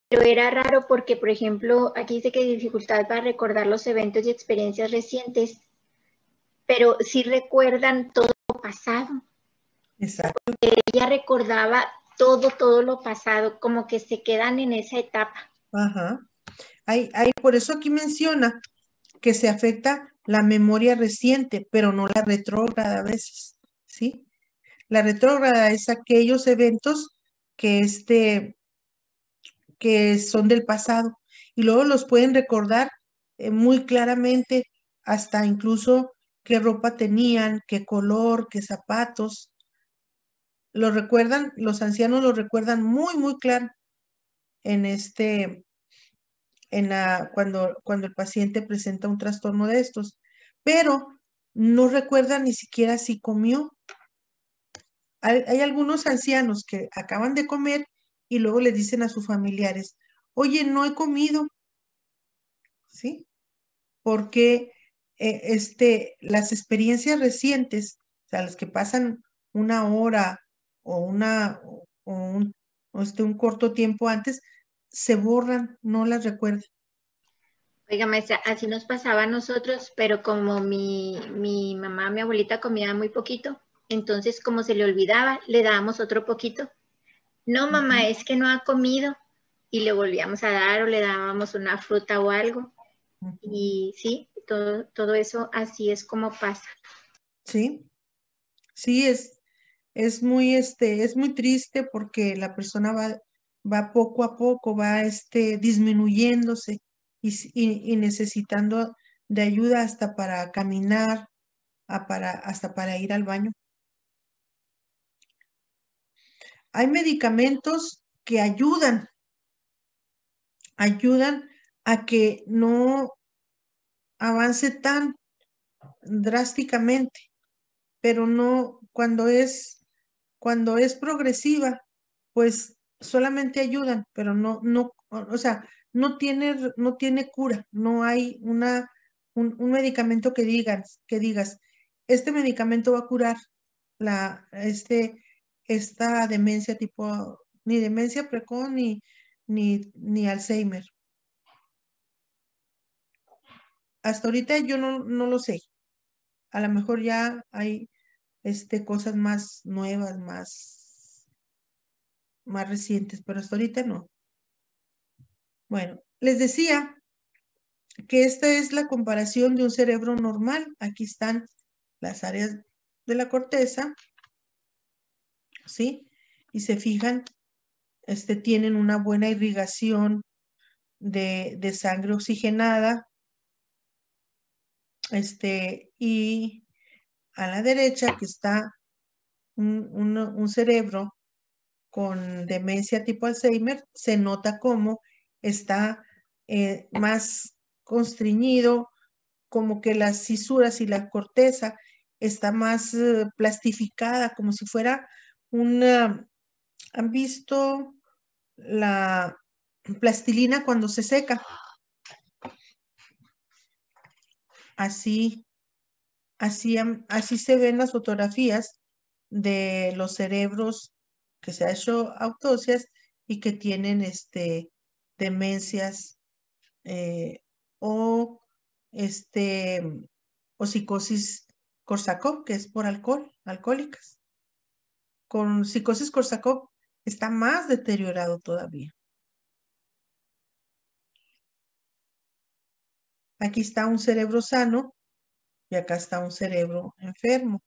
pero era raro porque, por ejemplo, aquí dice que hay dificultad para recordar los eventos y experiencias recientes, pero sí recuerdan todo lo pasado. Exacto. Ella recordaba todo lo pasado, como que se quedan en esa etapa. Ajá. Por eso aquí menciona que se afecta la memoria reciente, pero no la retrógrada a veces, ¿sí? La retrógrada es aquellos eventos que son del pasado y luego los pueden recordar muy claramente, hasta incluso qué ropa tenían, qué color, qué zapatos. Lo recuerdan, los ancianos lo recuerdan muy claro cuando el paciente presenta un trastorno de estos, pero no recuerdan ni siquiera si comió. Hay algunos ancianos que acaban de comer y luego le dicen a sus familiares, oye, no he comido, ¿sí? Porque las experiencias recientes, o sea, las que pasan una hora o un corto tiempo antes, se borran, no las recuerdan. Oiga, maestra, así nos pasaba a nosotros, pero como mi mamá, mi abuelita comía muy poquito, entonces como se le olvidaba, le dábamos otro poquito. No, mamá, es que no ha comido. Y le volvíamos a dar o le dábamos una fruta o algo. Y sí, todo eso así es como pasa. Sí, sí, es muy triste porque la persona va poco a poco, va disminuyéndose y necesitando de ayuda hasta para caminar, hasta para ir al baño. Hay medicamentos que ayudan a que no avance tan drásticamente, pero no, cuando es progresiva, pues solamente ayudan, pero o sea, no tiene cura, no hay un medicamento que digas, este medicamento va a curar esta demencia ni demencia precoz ni Alzheimer. Hasta ahorita yo no lo sé. A lo mejor ya hay cosas más nuevas, más recientes, pero hasta ahorita no. Bueno, les decía que esta es la comparación de un cerebro normal. Aquí están las áreas de la corteza, ¿sí? Y se fijan, tienen una buena irrigación de sangre oxigenada, y a la derecha que está un cerebro con demencia tipo Alzheimer, se nota cómo está más constreñido, como que las cisuras y la corteza está más plastificada, como si fuera ¿Han visto la plastilina cuando se seca? Así se ven las fotografías de los cerebros que se ha hecho autopsias y que tienen demencias o o psicosis Korsakoff, que es por alcohólicas. Con psicosis Korsakoff está más deteriorado todavía. Aquí está un cerebro sano y acá está un cerebro enfermo.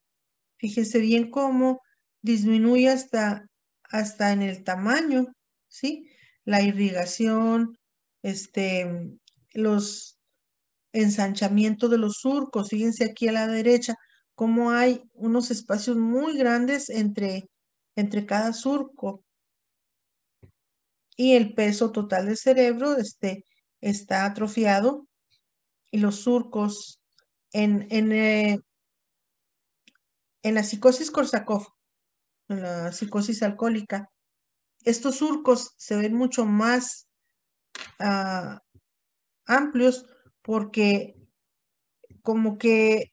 Fíjense bien cómo disminuye hasta en el tamaño, ¿sí? La irrigación, los ensanchamientos de los surcos. Fíjense aquí a la derecha cómo hay unos espacios muy grandes entre cada surco. Y el peso total del cerebro está atrofiado y los surcos en la psicosis Korsakoff, en la psicosis alcohólica, estos surcos se ven mucho más amplios porque como que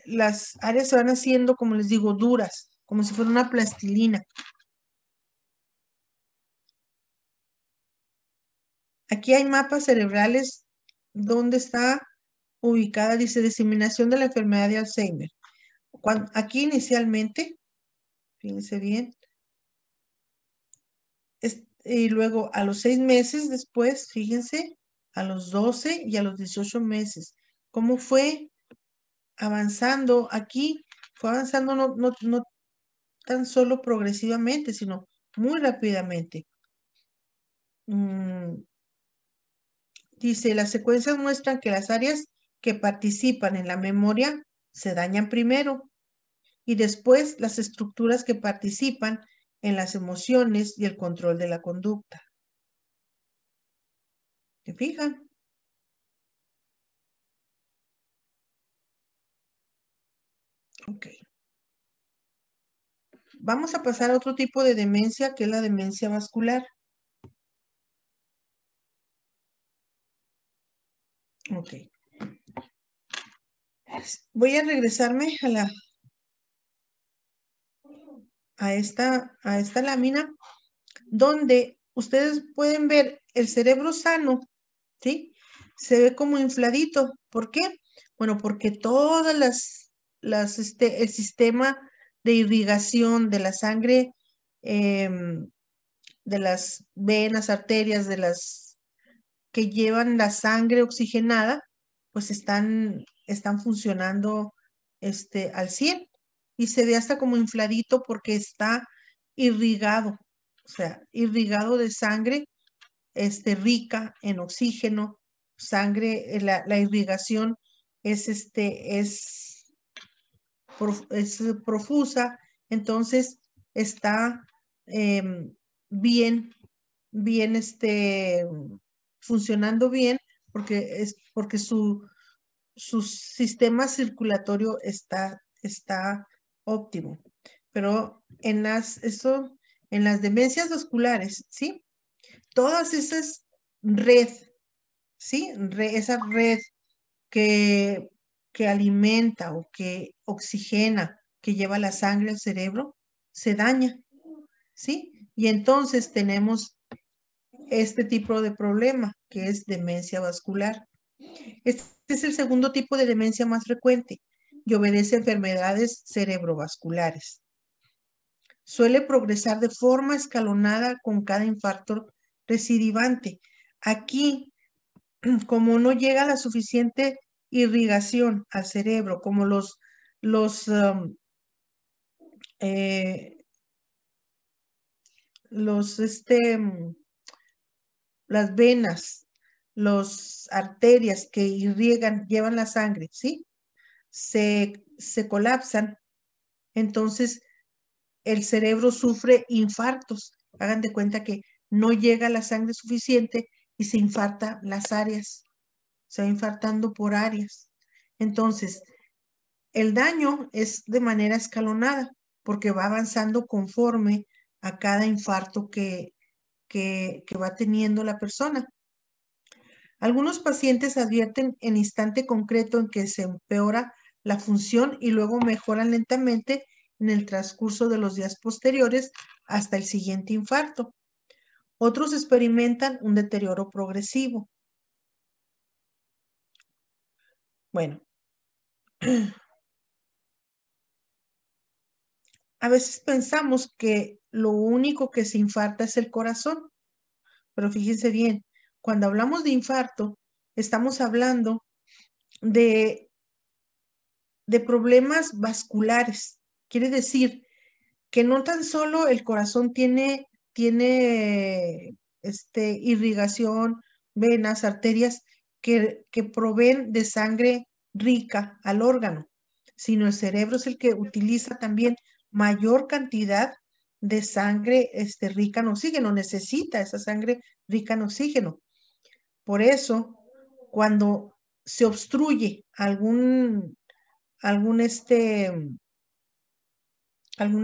las áreas se van haciendo, como les digo, duras, como si fuera una plastilina. Aquí hay mapas cerebrales donde está ubicada, dice, diseminación de la enfermedad de Alzheimer. Aquí inicialmente, fíjense bien, y luego a los 6 meses después, fíjense, a los 12 y a los 18 meses. ¿Cómo fue avanzando? Aquí fue avanzando no tan solo progresivamente, sino muy rápidamente. Dice, las secuencias muestran que las áreas que participan en la memoria se dañan primero y después las estructuras que participan en las emociones y el control de la conducta. ¿Se fijan? Ok. Vamos a pasar a otro tipo de demencia, que es la demencia vascular. Ok. Voy a regresarme a esta lámina donde ustedes pueden ver el cerebro sano, ¿sí? Se ve como infladito. ¿Por qué? Bueno, porque todas el sistema de irrigación de la sangre, de las venas, arterias, de las que llevan la sangre oxigenada, pues están funcionando al 100 y se ve hasta como infladito porque está irrigado, o sea, irrigado de sangre rica en oxígeno, sangre, la irrigación es profusa, entonces está bien, funcionando bien porque su sistema circulatorio está óptimo. Pero en las demencias vasculares, ¿sí? Todas esas ¿sí? Esa red que alimenta o que oxigena, que lleva la sangre al cerebro, se daña, ¿sí? Y entonces tenemos este tipo de problema, que es demencia vascular. Este es el segundo tipo de demencia más frecuente y obedece a enfermedades cerebrovasculares. Suele progresar de forma escalonada con cada infarto recidivante. Aquí, como no llega la suficiente irrigación al cerebro, como las venas, las arterias que llevan la sangre, ¿sí? Se colapsan, entonces el cerebro sufre infartos. Hagan de cuenta que no llega la sangre suficiente y se infarta las áreas. Se va infartando por áreas. Entonces, el daño es de manera escalonada porque va avanzando conforme a cada infarto que va teniendo la persona. Algunos pacientes advierten en instante concreto en que se empeora la función y luego mejoran lentamente en el transcurso de los días posteriores hasta el siguiente infarto. Otros experimentan un deterioro progresivo. Bueno, a veces pensamos que lo único que se infarta es el corazón, pero fíjense bien, cuando hablamos de infarto, estamos hablando de problemas vasculares. Quiere decir que no tan solo el corazón tiene irrigación, venas, arterias que proveen de sangre rica al órgano, sino el cerebro es el que utiliza también mayor cantidad de sangre rica en oxígeno, necesita esa sangre rica en oxígeno. Por eso, cuando se obstruye alguna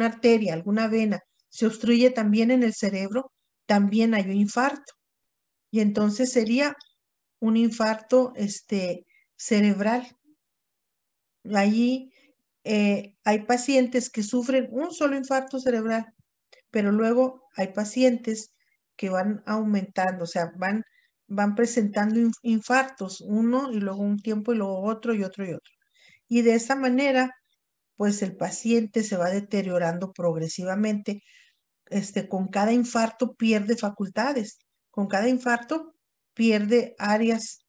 arteria, alguna vena, se obstruye también en el cerebro, también hay un infarto. Y entonces sería un infarto cerebral. Allí hay pacientes que sufren un solo infarto cerebral, pero luego hay pacientes que van aumentando, o sea, van presentando infartos, uno y luego un tiempo y luego otro y otro y otro. Y de esa manera, pues el paciente se va deteriorando progresivamente. Con cada infarto pierde facultades, con cada infarto pierde áreas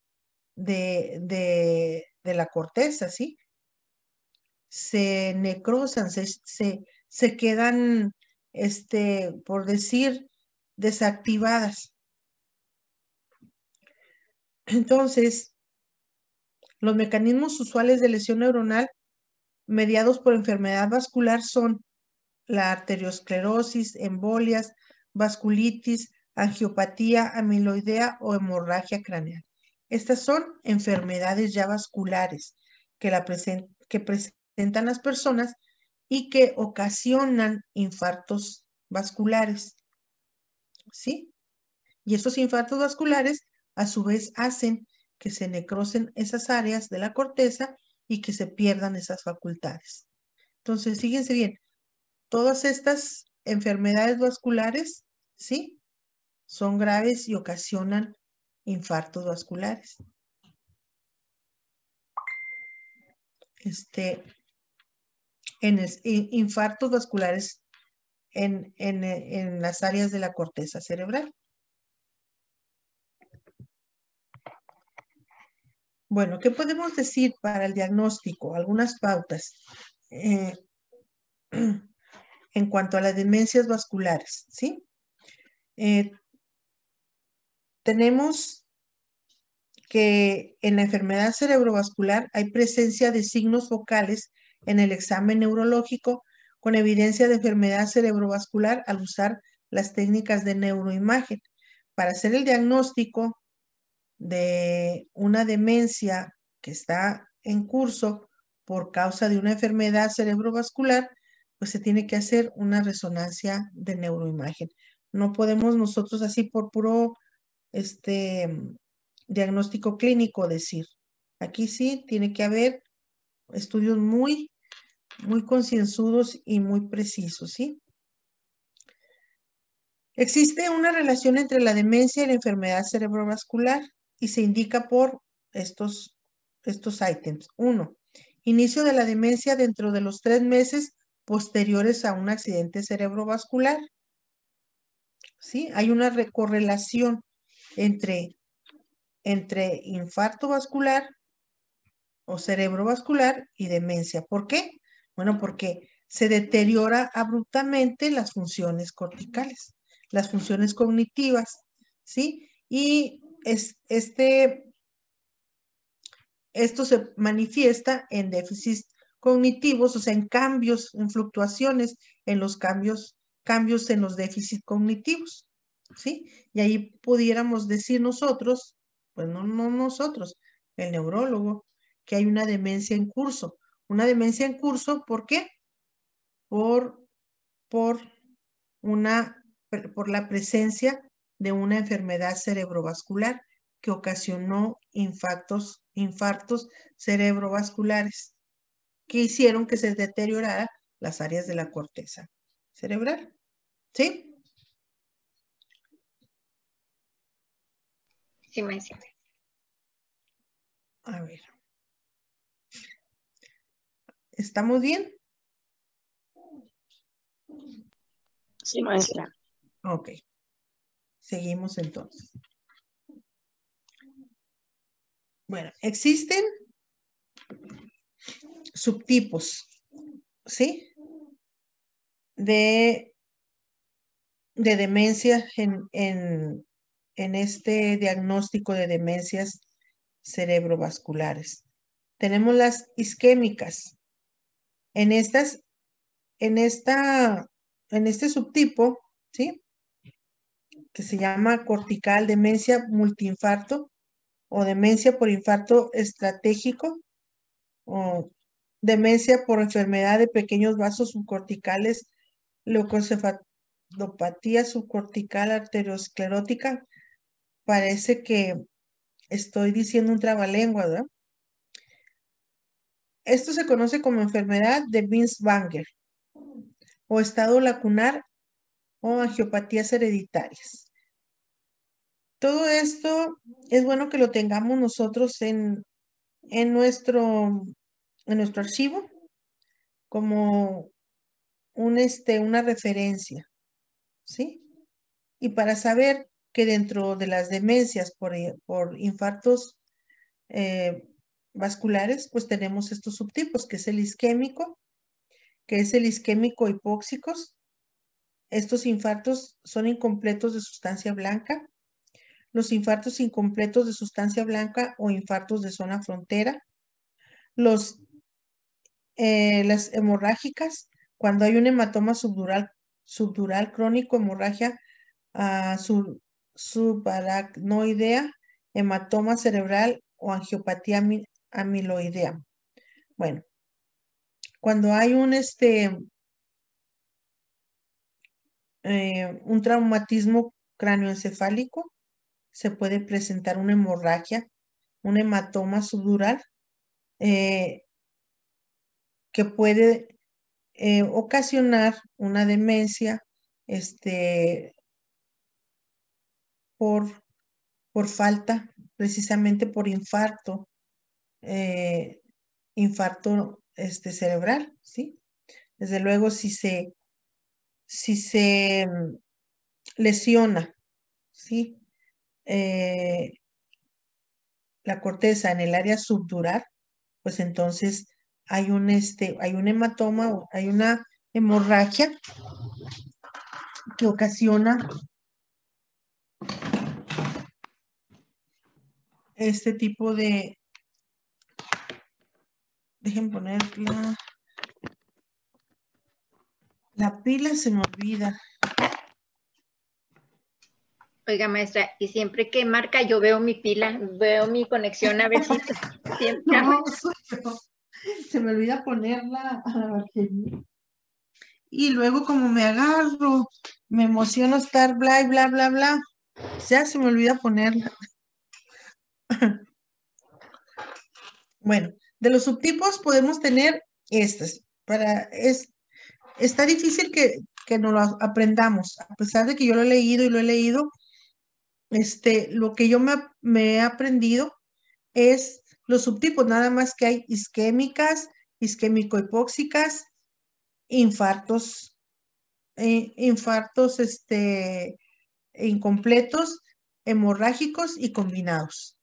de la corteza, ¿sí? Se necrosan, se quedan, por decir, desactivadas. Entonces, los mecanismos usuales de lesión neuronal mediados por enfermedad vascular son la arteriosclerosis, embolias, vasculitis, angiopatía amiloidea o hemorragia craneal. Estas son enfermedades ya vasculares que presentan las personas y que ocasionan infartos vasculares. ¿Sí? Y estos infartos vasculares a su vez hacen que se necrosen esas áreas de la corteza y que se pierdan esas facultades. Entonces, fíjense bien, todas estas enfermedades vasculares, ¿sí? Son graves y ocasionan infartos vasculares. Infartos vasculares en las áreas de la corteza cerebral. Bueno, ¿qué podemos decir para el diagnóstico? Algunas pautas en cuanto a las demencias vasculares, ¿sí? Tenemos que en la enfermedad cerebrovascular hay presencia de signos focales en el examen neurológico con evidencia de enfermedad cerebrovascular al usar las técnicas de neuroimagen. Para hacer el diagnóstico de una demencia que está en curso por causa de una enfermedad cerebrovascular, pues se tiene que hacer una resonancia de neuroimagen. No podemos nosotros así por puro diagnóstico clínico decir. Aquí sí tiene que haber estudios muy concienzudos y muy precisos, ¿sí? Existe una relación entre la demencia y la enfermedad cerebrovascular y se indica por estos ítems. 1. Inicio de la demencia dentro de los 3 meses posteriores a un accidente cerebrovascular. ¿Sí? Hay una correlación entre infarto vascular o cerebrovascular y demencia. ¿Por qué? Bueno, porque se deteriora abruptamente las funciones corticales, las funciones cognitivas, ¿sí? Y esto se manifiesta en déficits cognitivos, o sea, en cambios, en fluctuaciones, en los cambios en los déficits cognitivos, ¿sí? Y ahí pudiéramos decir nosotros, pues no nosotros, el neurólogo, que hay una demencia en curso. Una demencia en curso, ¿por qué? Por por la presencia de una enfermedad cerebrovascular que ocasionó infartos cerebrovasculares que hicieron que se deterioraran las áreas de la corteza cerebral. ¿Sí? Sí, maestra. A ver. ¿Estamos bien? Sí, maestra. Ok. Seguimos entonces. Bueno, existen subtipos, ¿sí? De demencia en este diagnóstico de demencias cerebrovasculares. Tenemos las isquémicas. En este subtipo, ¿sí? Que se llama cortical demencia multiinfarto o demencia por infarto estratégico o demencia por enfermedad de pequeños vasos subcorticales, leucocefalopatía subcortical arteriosclerótica. Parece que estoy diciendo un trabalengua, ¿verdad? Esto se conoce como enfermedad de Binswanger o estado lacunar o angiopatías hereditarias. Todo esto es bueno que lo tengamos nosotros en nuestro archivo como una referencia, ¿sí? Y para saber que dentro de las demencias por infartos vasculares, pues tenemos estos subtipos, que es el isquémico, que es el isquémico hipóxicos. Estos infartos son incompletos de sustancia blanca. Los infartos incompletos de sustancia blanca o infartos de zona frontera. Las hemorrágicas, cuando hay un hematoma subdural crónico, hemorragia subaracnoidea, hematoma cerebral o angiopatía amiloidea. Bueno, cuando hay un traumatismo cráneoencefálico, se puede presentar una hemorragia, un hematoma subdural, que puede ocasionar una demencia por falta, precisamente por infarto cerebral, ¿sí? Desde luego, si se lesiona, ¿sí? La corteza en el área subdural, pues entonces hay un hematoma, hay una hemorragia que ocasiona este tipo de... Dejen poner la pila, se me olvida. Oiga, maestra, y siempre que marca yo veo mi pila, veo mi conexión a ver si siempre. No, se me olvida ponerla a la batería. Y luego como me agarro, me emociono estar bla, y bla, bla, bla. Ya se me olvida ponerla. Bueno, de los subtipos podemos tener estas. Está difícil que nos lo aprendamos, a pesar de que yo lo he leído y lo he leído. Lo que yo me he aprendido es los subtipos, nada más que hay isquémicas, isquémico-hipóxicas, infartos incompletos, hemorrágicos y combinados.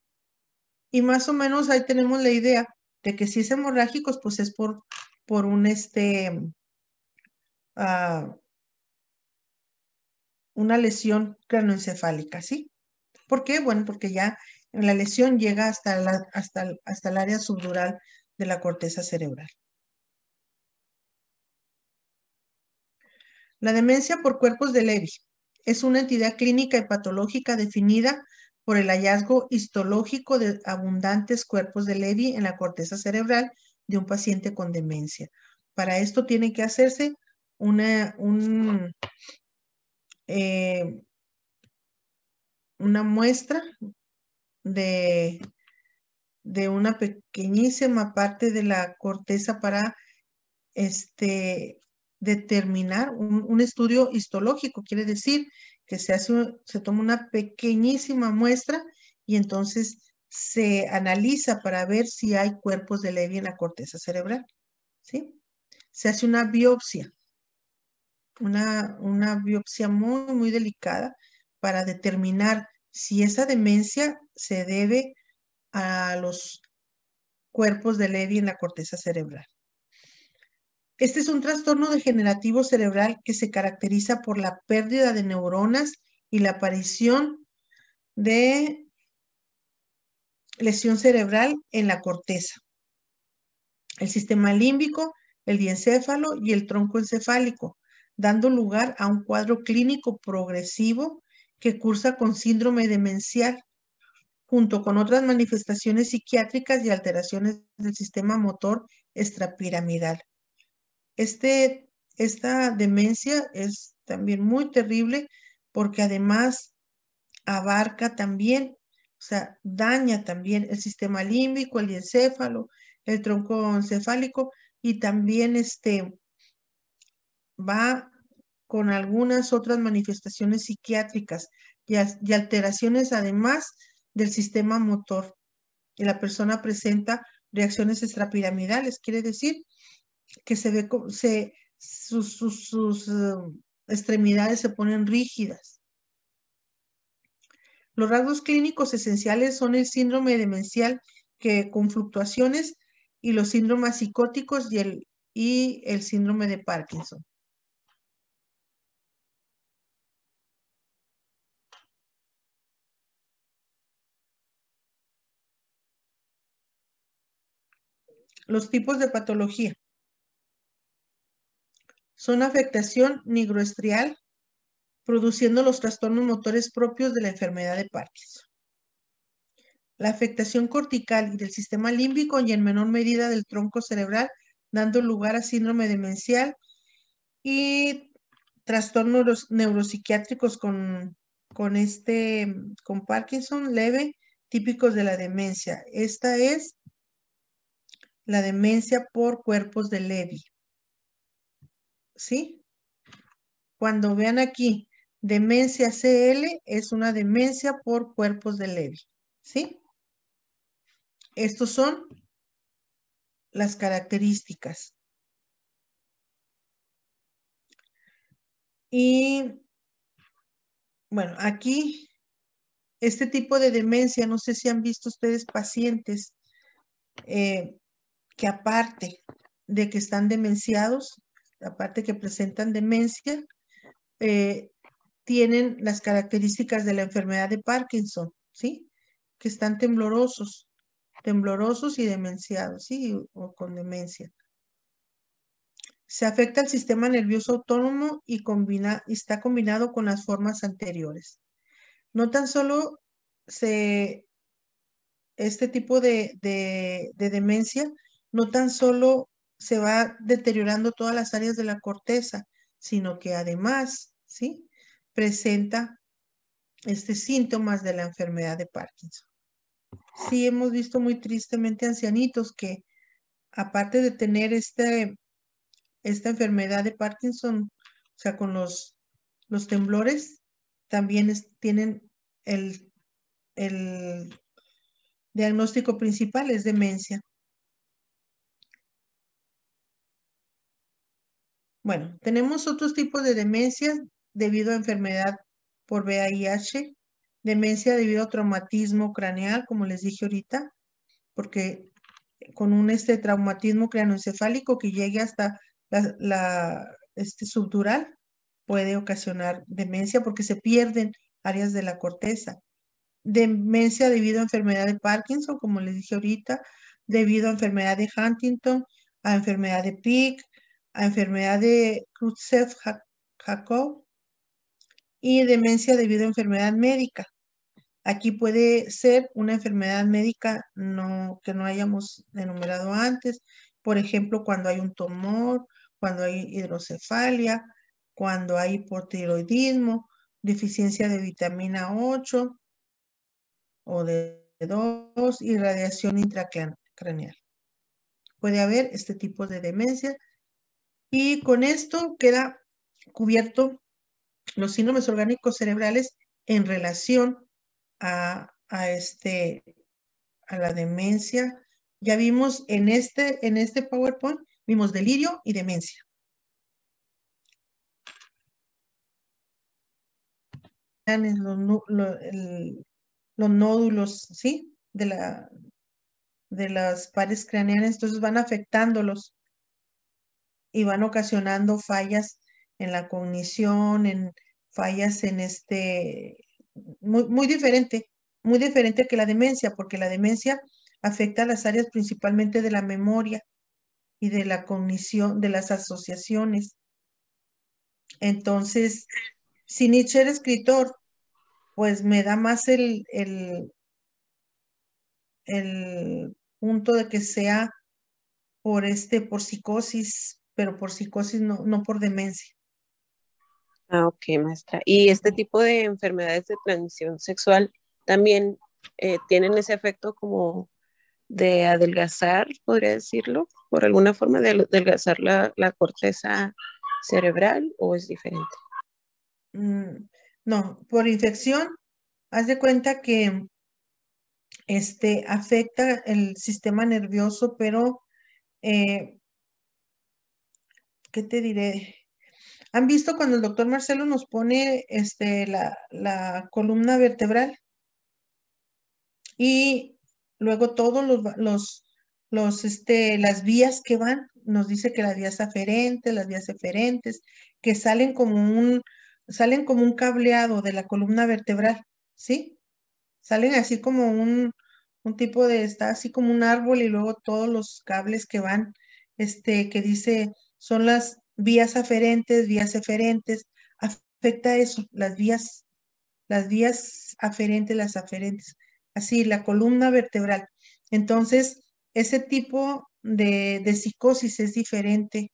Y más o menos ahí tenemos la idea de que si es hemorrágicos, pues es por una lesión craneoencefálica, ¿sí? ¿Por qué? Bueno, porque ya la lesión llega hasta el área subdural de la corteza cerebral. La demencia por cuerpos de Levy es una entidad clínica y patológica definida por el hallazgo histológico de abundantes cuerpos de Levy en la corteza cerebral de un paciente con demencia. Para esto tiene que hacerse un una muestra de una pequeñísima parte de la corteza para determinar un estudio histológico. Quiere decir que se toma una pequeñísima muestra y entonces se analiza para ver si hay cuerpos de Levy en la corteza cerebral, ¿sí? Se hace una biopsia, una biopsia muy, muy delicada para determinar si esa demencia se debe a los cuerpos de Levy en la corteza cerebral. Este es un trastorno degenerativo cerebral que se caracteriza por la pérdida de neuronas y la aparición de lesión cerebral en la corteza, el sistema límbico, el diencéfalo y el tronco encefálico, dando lugar a un cuadro clínico progresivo que cursa con síndrome demencial, junto con otras manifestaciones psiquiátricas y alteraciones del sistema motor extrapiramidal. Esta demencia es también muy terrible porque además abarca también, o sea, daña también el sistema límbico, el diencéfalo, el tronco encefálico y también va con algunas otras manifestaciones psiquiátricas y alteraciones además del sistema motor. Y la persona presenta reacciones extrapiramidales, quiere decir que sus extremidades se ponen rígidas. Los rasgos clínicos esenciales son el síndrome demencial con fluctuaciones y los síndromes psicóticos y el síndrome de Parkinson. Los tipos de patología son afectación nigroestrial, produciendo los trastornos motores propios de la enfermedad de Parkinson. La afectación cortical y del sistema límbico y en menor medida del tronco cerebral, dando lugar a síndrome demencial y trastornos neuropsiquiátricos con Parkinson leve, típicos de la demencia. Esta es la demencia por cuerpos de Levy. ¿Sí? Cuando vean aquí, demencia CL es una demencia por cuerpos de Levy. ¿Sí? Estos son las características. Y bueno, aquí, este tipo de demencia, no sé si han visto ustedes pacientes que aparte de que están demenciados, aparte que presentan demencia, tienen las características de la enfermedad de Parkinson, ¿sí? Que están temblorosos y demenciados, ¿sí? O con demencia. Se afecta el sistema nervioso autónomo y está combinado con las formas anteriores. No tan solo este tipo de demencia, no tan solo se va deteriorando todas las áreas de la corteza, sino que además, ¿sí? Presenta síntomas de la enfermedad de Parkinson. Sí, hemos visto muy tristemente ancianitos que, aparte de tener esta enfermedad de Parkinson, o sea, con los temblores, también tienen el diagnóstico principal es demencia. Bueno, tenemos otros tipos de demencias debido a enfermedad por VIH, demencia debido a traumatismo craneal, como les dije ahorita, porque con un traumatismo craneoencefálico que llegue hasta la subdural puede ocasionar demencia porque se pierden áreas de la corteza. Demencia debido a enfermedad de Parkinson, como les dije ahorita, debido a enfermedad de Huntington, a enfermedad de Pick, a enfermedad de Creutzfeldt-Jakob y demencia debido a enfermedad médica. Aquí puede ser una enfermedad médica que no hayamos enumerado antes, por ejemplo, cuando hay un tumor, cuando hay hidrocefalia, cuando hay hipotiroidismo, deficiencia de vitamina 8 o de 2 y radiación intracraneal. Puede haber este tipo de demencia y con esto queda cubierto los síndromes orgánicos cerebrales en relación a la demencia. Ya vimos en este PowerPoint, vimos delirio y demencia. Los nódulos, ¿sí? De las pares craneanas, entonces van afectándolos y van ocasionando fallas en la cognición, en fallas en muy diferente que la demencia, porque la demencia afecta las áreas principalmente de la memoria y de la cognición, de las asociaciones. Entonces, si Nietzsche era escritor, pues me da más el punto de que sea por psicosis, pero por psicosis no por demencia. Ah, ok, maestra. ¿Y este tipo de enfermedades de transmisión sexual también tienen ese efecto como de adelgazar, podría decirlo, por alguna forma de adelgazar la corteza cerebral o es diferente? No, por infección, haz de cuenta que afecta el sistema nervioso, pero ¿qué te diré? ¿Han visto cuando el doctor Marcelo nos pone la columna vertebral? Y luego todos las vías que van, nos dice que las vías eferentes, que salen como un cableado de la columna vertebral, ¿sí? Salen así como un tipo está así como un árbol y luego todos los cables que van, que dice, son las vías eferentes, afecta eso, las vías aferentes, las aferentes, así, la columna vertebral. Entonces, ese tipo de psicosis es diferente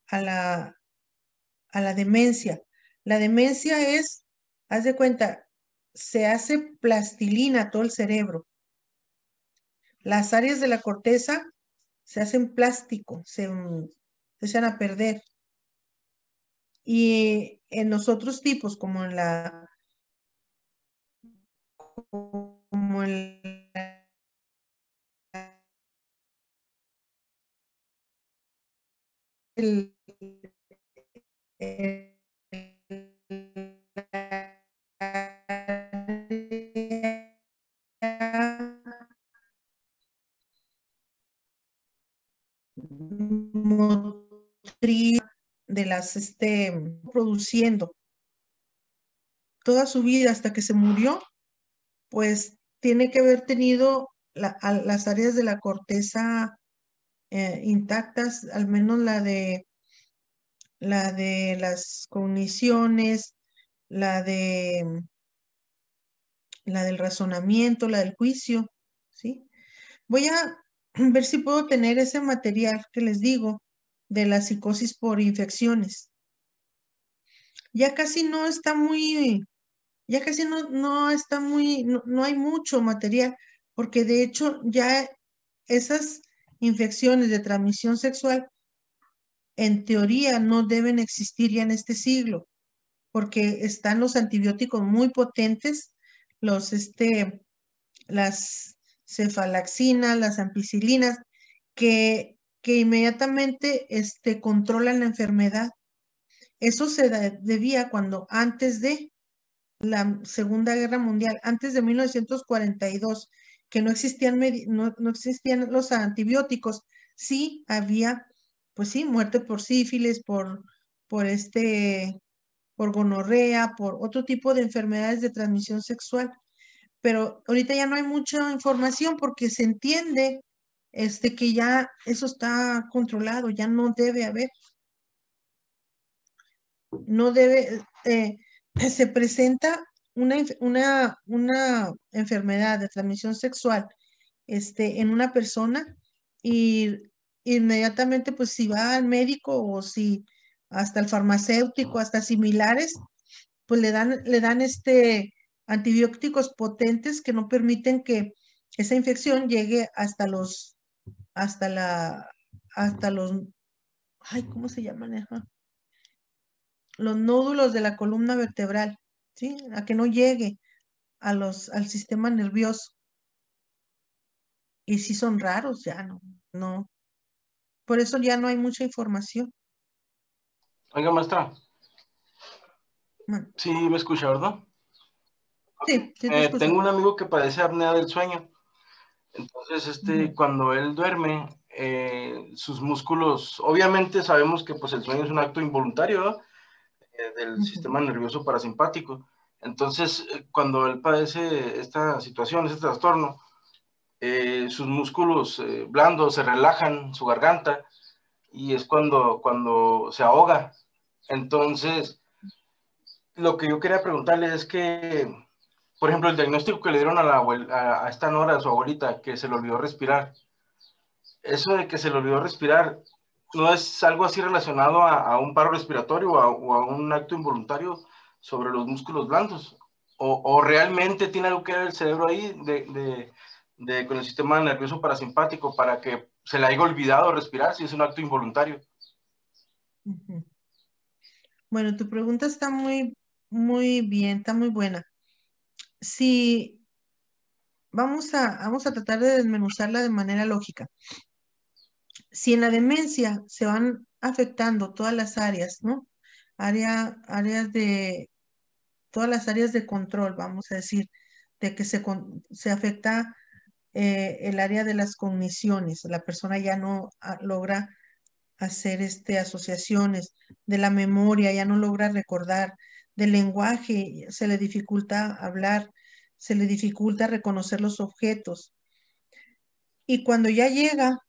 a la demencia. La demencia haz de cuenta, se hace plastilina todo el cerebro. Las áreas de la corteza se hacen plástico, se echan a perder. Y en los otros tipos, como en el, motriz de las produciendo toda su vida hasta que se murió, pues tiene que haber tenido las áreas de la corteza intactas, al menos la de las cogniciones, la del razonamiento, la del juicio, ¿sí? Voy a ver si puedo tener ese material que les digo de la psicosis por infecciones. Ya casi no está muy, ya casi no está muy, no hay mucho material, porque de hecho ya esas infecciones de transmisión sexual en teoría no deben existir ya en este siglo, porque están los antibióticos muy potentes, las cefalaxinas, las ampicilinas, que inmediatamente controlan la enfermedad. Eso se debía cuando antes de la Segunda Guerra Mundial, antes de 1942, que no existían los antibióticos, sí había, pues sí, muerte por sífilis, por gonorrea, por otro tipo de enfermedades de transmisión sexual. Pero ahorita ya no hay mucha información porque se entiende que ya eso está controlado, ya no debe haber. No debe, se presenta una enfermedad de transmisión sexual en una persona y inmediatamente pues si va al médico o si hasta el farmacéutico, hasta similares, pues le dan antibióticos potentes que no permiten que esa infección llegue hasta la, hasta los, ay, ¿cómo se llaman? Ajá. Los nódulos de la columna vertebral, ¿sí? A que no llegue al sistema nervioso. Y si son raros, ya no. Por eso ya no hay mucha información. Oiga, maestra, Bueno, sí me escucha, ¿verdad? sí, sí te escucho. Tengo un amigo que padece apnea del sueño. Entonces, cuando él duerme, sus músculos, obviamente sabemos que pues el sueño es un acto involuntario, ¿verdad? Del sistema nervioso parasimpático. Entonces, cuando él padece esta situación, este trastorno, sus músculos blandos se relajan, su garganta, y es cuando se ahoga. Entonces, lo que yo quería preguntarle es que, por ejemplo, el diagnóstico que le dieron a esta Nora, a su abuelita, que se le olvidó respirar, eso de que se le olvidó respirar, ¿no es algo así relacionado a un paro respiratorio o a un acto involuntario sobre los músculos blandos? ¿O realmente tiene algo que ver el cerebro ahí con el sistema nervioso parasimpático para que se le haya olvidado respirar si es un acto involuntario? Bueno, tu pregunta está muy bien, está muy buena. Si vamos a tratar de desmenuzarla de manera lógica. Si en la demencia se van afectando todas las áreas, ¿no? Todas las áreas de control, vamos a decir, de que se afecta el área de las cogniciones, la persona ya no logra hacer asociaciones, de la memoria, ya no logra recordar, del lenguaje, se le dificulta hablar, se le dificulta reconocer los objetos. Y cuando ya llega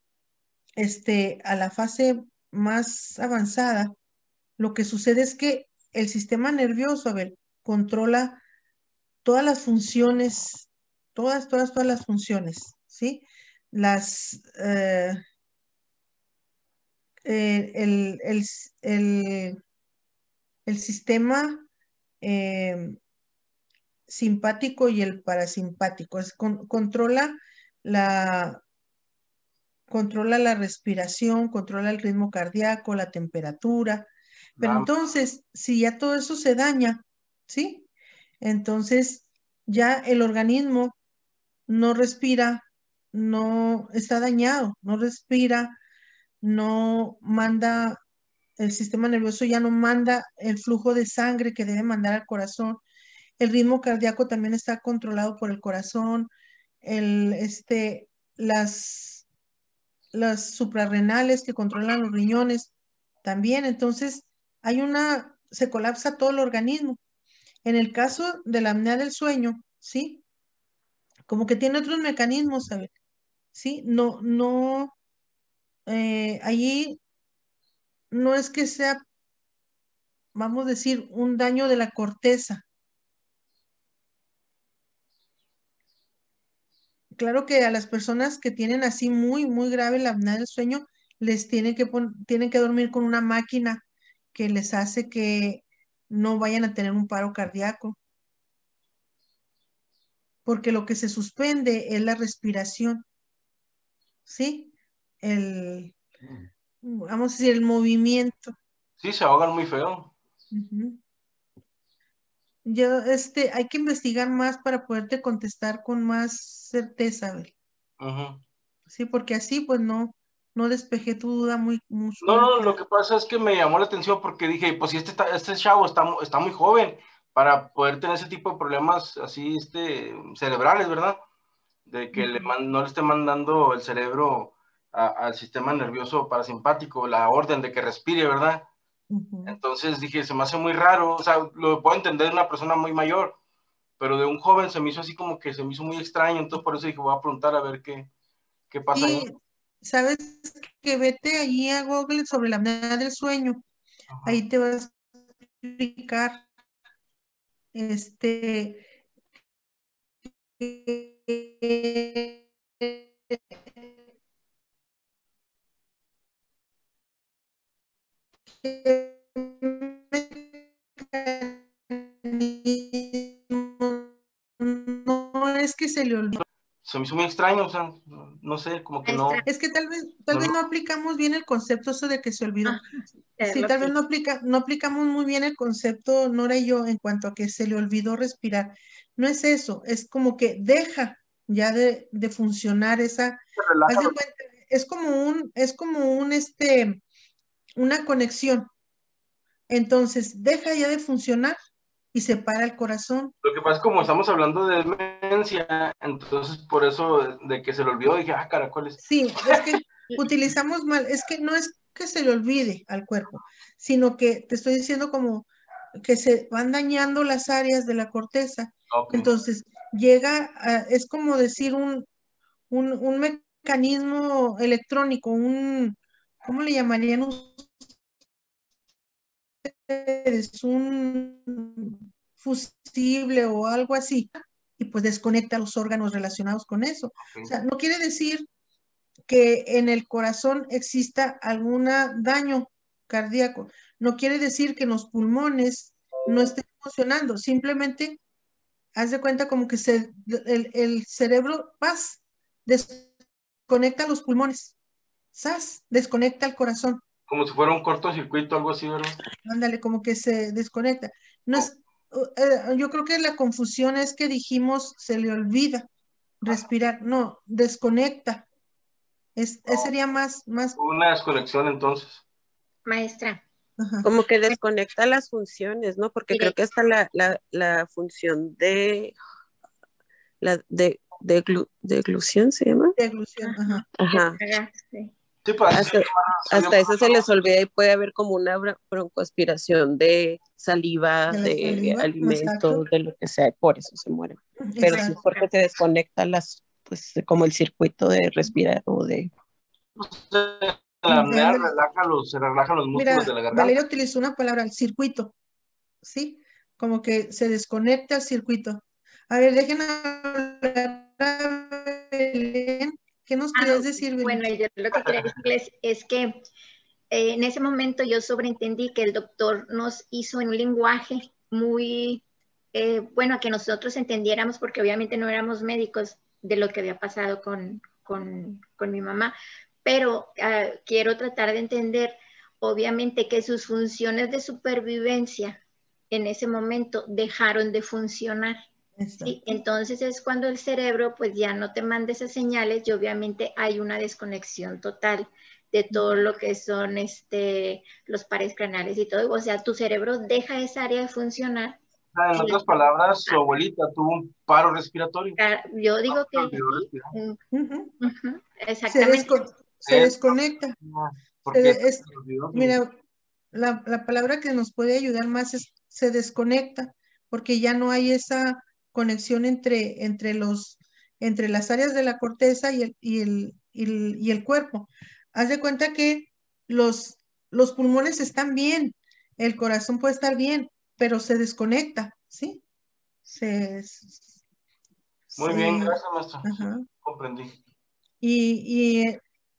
a la fase más avanzada, lo que sucede es que el sistema nervioso, a ver, controla todas las funciones, todas las funciones, ¿sí? Las, el, el- el sistema eh, simpático y el parasimpático, la, controla la respiración, controla el ritmo cardíaco, la temperatura. Pero entonces, si ya todo eso se daña, ¿sí? Entonces ya el organismo no respira, no está dañado, no respira, no manda, el sistema nervioso ya no manda el flujo de sangre que debe mandar al corazón. El ritmo cardíaco también está controlado por el corazón. El, las suprarrenales que controlan los riñones también. Entonces, se colapsa todo el organismo. En el caso de la apnea del sueño, ¿sí? Como que tiene otros mecanismos, ¿sabes? ¿Sí? Allí no es que sea, vamos a decir, un daño de la corteza. Claro que a las personas que tienen así muy grave la apnea del sueño, les tienen que dormir con una máquina que les hace que no vayan a tener un paro cardíaco, porque lo que se suspende es la respiración, ¿sí? Vamos a decir, el movimiento. Sí, se ahogan muy feo. Ujú. Yo, hay que investigar más para poderte contestar con más certeza, Abel. Sí, porque así pues no despejé tu duda muy No, clara. lo que pasa es que me llamó la atención porque dije, pues si este chavo está muy joven para poder tener ese tipo de problemas así, cerebrales, ¿verdad? De que no le esté mandando el cerebro al sistema nervioso parasimpático la orden de que respire, ¿verdad? Entonces dije, se me hace muy raro, o sea, lo puedo entender de una persona muy mayor, pero de un joven se me hizo así como que se me hizo muy extraño, entonces por eso dije, voy a preguntar a ver qué pasa ahí. Sí, sabes que vete allí a Google sobre la apnea del sueño. Ahí te vas a explicar este mecanismo no es que se le olvide. Se me hizo muy extraño, o sea, no sé, como que no. Es que tal vez no aplicamos bien el concepto eso de que se olvidó. Sí, tal vez no aplicamos muy bien el concepto, Nora y yo, en cuanto a que se le olvidó respirar. No es eso, es como que deja ya de funcionar esa. Haz de cuenta, es como una conexión. Entonces, deja ya de funcionar y se para el corazón. Lo que pasa es como estamos hablando de demencia, entonces por eso de que se le olvidó, dije, caracoles. Sí, es que utilizamos mal, es que no es que se le olvide al cuerpo, sino que te estoy diciendo como que se van dañando las áreas de la corteza. Okay. Entonces, es como decir un mecanismo electrónico, ¿cómo le llamarían ustedes? Un fusible o algo así, y pues desconecta los órganos relacionados con eso. Okay. O sea, no quiere decir que en el corazón exista algún daño cardíaco. No quiere decir que en los pulmones no estén funcionando, simplemente haz de cuenta como que el cerebro desconecta los pulmones, desconecta el corazón. Como si fuera un cortocircuito, algo así, ¿verdad? Ándale, como que se desconecta. No es, yo creo que la confusión es que dijimos se le olvida respirar, no, desconecta. Sería más. Una desconexión entonces. Maestra. Ajá. Como que desconecta las funciones, ¿no? Porque creo que hasta la función de deglución se llama. Deglución, ajá. Ajá. Sí, pues, hasta eso se les olvida y puede haber como una broncoaspiración de saliva, de alimentos, exacto, de lo que sea, por eso se mueren. Exacto. Pero sí porque se desconecta pues como el circuito de respirar o de... La apnea se relajan los músculos de la garganta. Valeria utilizó una palabra, el circuito, ¿sí? Como que se desconecta el circuito. A ver, déjenme hablar a Belén. ¿Qué nos querías decir, Belén? Bueno, yo lo que quería decirles es que en ese momento yo sobreentendí que el doctor nos hizo en un lenguaje muy, bueno, que nosotros entendiéramos, porque obviamente no éramos médicos, de lo que había pasado con mi mamá, pero quiero tratar de entender, obviamente, que sus funciones de supervivencia en ese momento dejaron de funcionar. ¿Sí? Entonces es cuando el cerebro pues ya no te manda esas señales y obviamente hay una desconexión total de todo lo que son los pares craneales y todo. O sea, tu cerebro deja esa área de funcionar. En otras palabras, su abuelita tuvo un paro respiratorio. Yo digo que sí. Exactamente. Se desconecta. Mira, la palabra que nos puede ayudar más es se desconecta, porque ya no hay esa conexión entre las áreas de la corteza y el cuerpo. Haz de cuenta que los pulmones están bien, el corazón puede estar bien, pero se desconecta, ¿sí? Muy bien, gracias, maestra. Comprendí. Y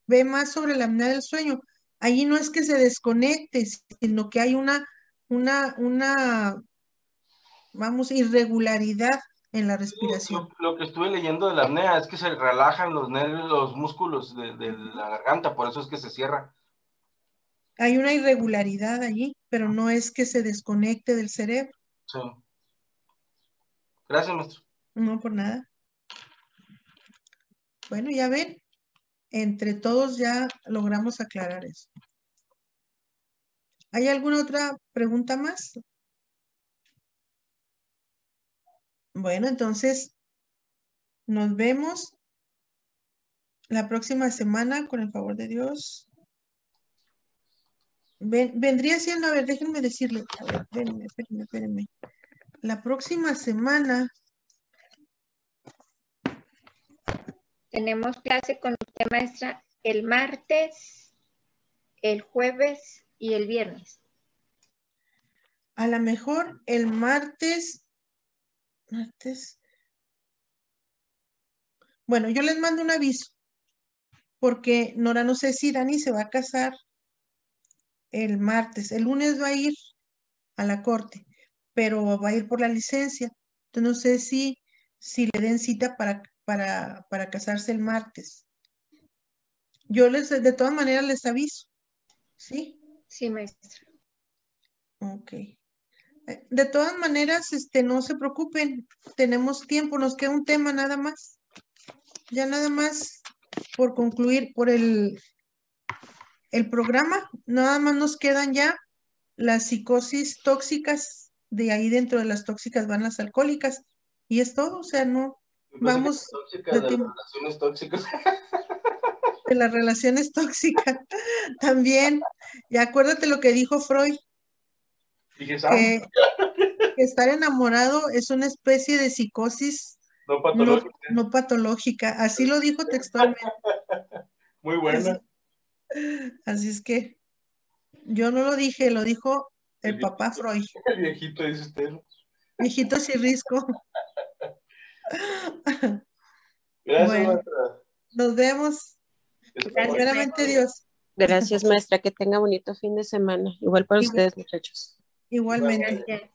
ve más sobre la apnea del sueño. Allí no es que se desconecte, sino que hay una irregularidad en la respiración. Lo que estuve leyendo de la apnea es que se relajan los nervios, los músculos de la garganta, por eso es que se cierra. Hay una irregularidad allí, pero no es que se desconecte del cerebro. Sí. Gracias, maestro. No, por nada. Bueno, ya ven, entre todos ya logramos aclarar eso. ¿Hay alguna otra pregunta más? Bueno, entonces nos vemos la próxima semana con el favor de Dios. Vendría siendo, a ver, déjenme decirle, a ver, espérenme. La próxima semana tenemos clase con usted, maestra, el martes, el jueves y el viernes. A lo mejor el martes. Bueno, yo les mando un aviso, porque Nora, no sé si Dani se va a casar el martes. El lunes va a ir a la corte, pero va a ir por la licencia. Entonces no sé si le den cita para casarse el martes. Yo de todas maneras les aviso, ¿sí? Sí, maestra. Ok. De todas maneras, no se preocupen, tenemos tiempo, nos queda un tema nada más. Ya nada más por concluir por el programa, nada más nos quedan ya las psicosis tóxicas, de ahí dentro de las tóxicas van las alcohólicas, y es todo, o sea, no vamos Tóxicas, de las relaciones tóxicas. de las relaciones tóxicas también. Y acuérdate lo que dijo Freud, Dije, que estar enamorado es una especie de psicosis no patológica. no patológica, así lo dijo textualmente. Muy buena. Así es que yo no lo dije, lo dijo el papá Freud. El viejito, dice usted. Viejito chirrisco. Gracias, Bueno, maestra. nos vemos. Primeramente Dios. Gracias, maestra. Que tenga bonito fin de semana. Igual para Igual- ustedes, muchachos. Igualmente. Gracias.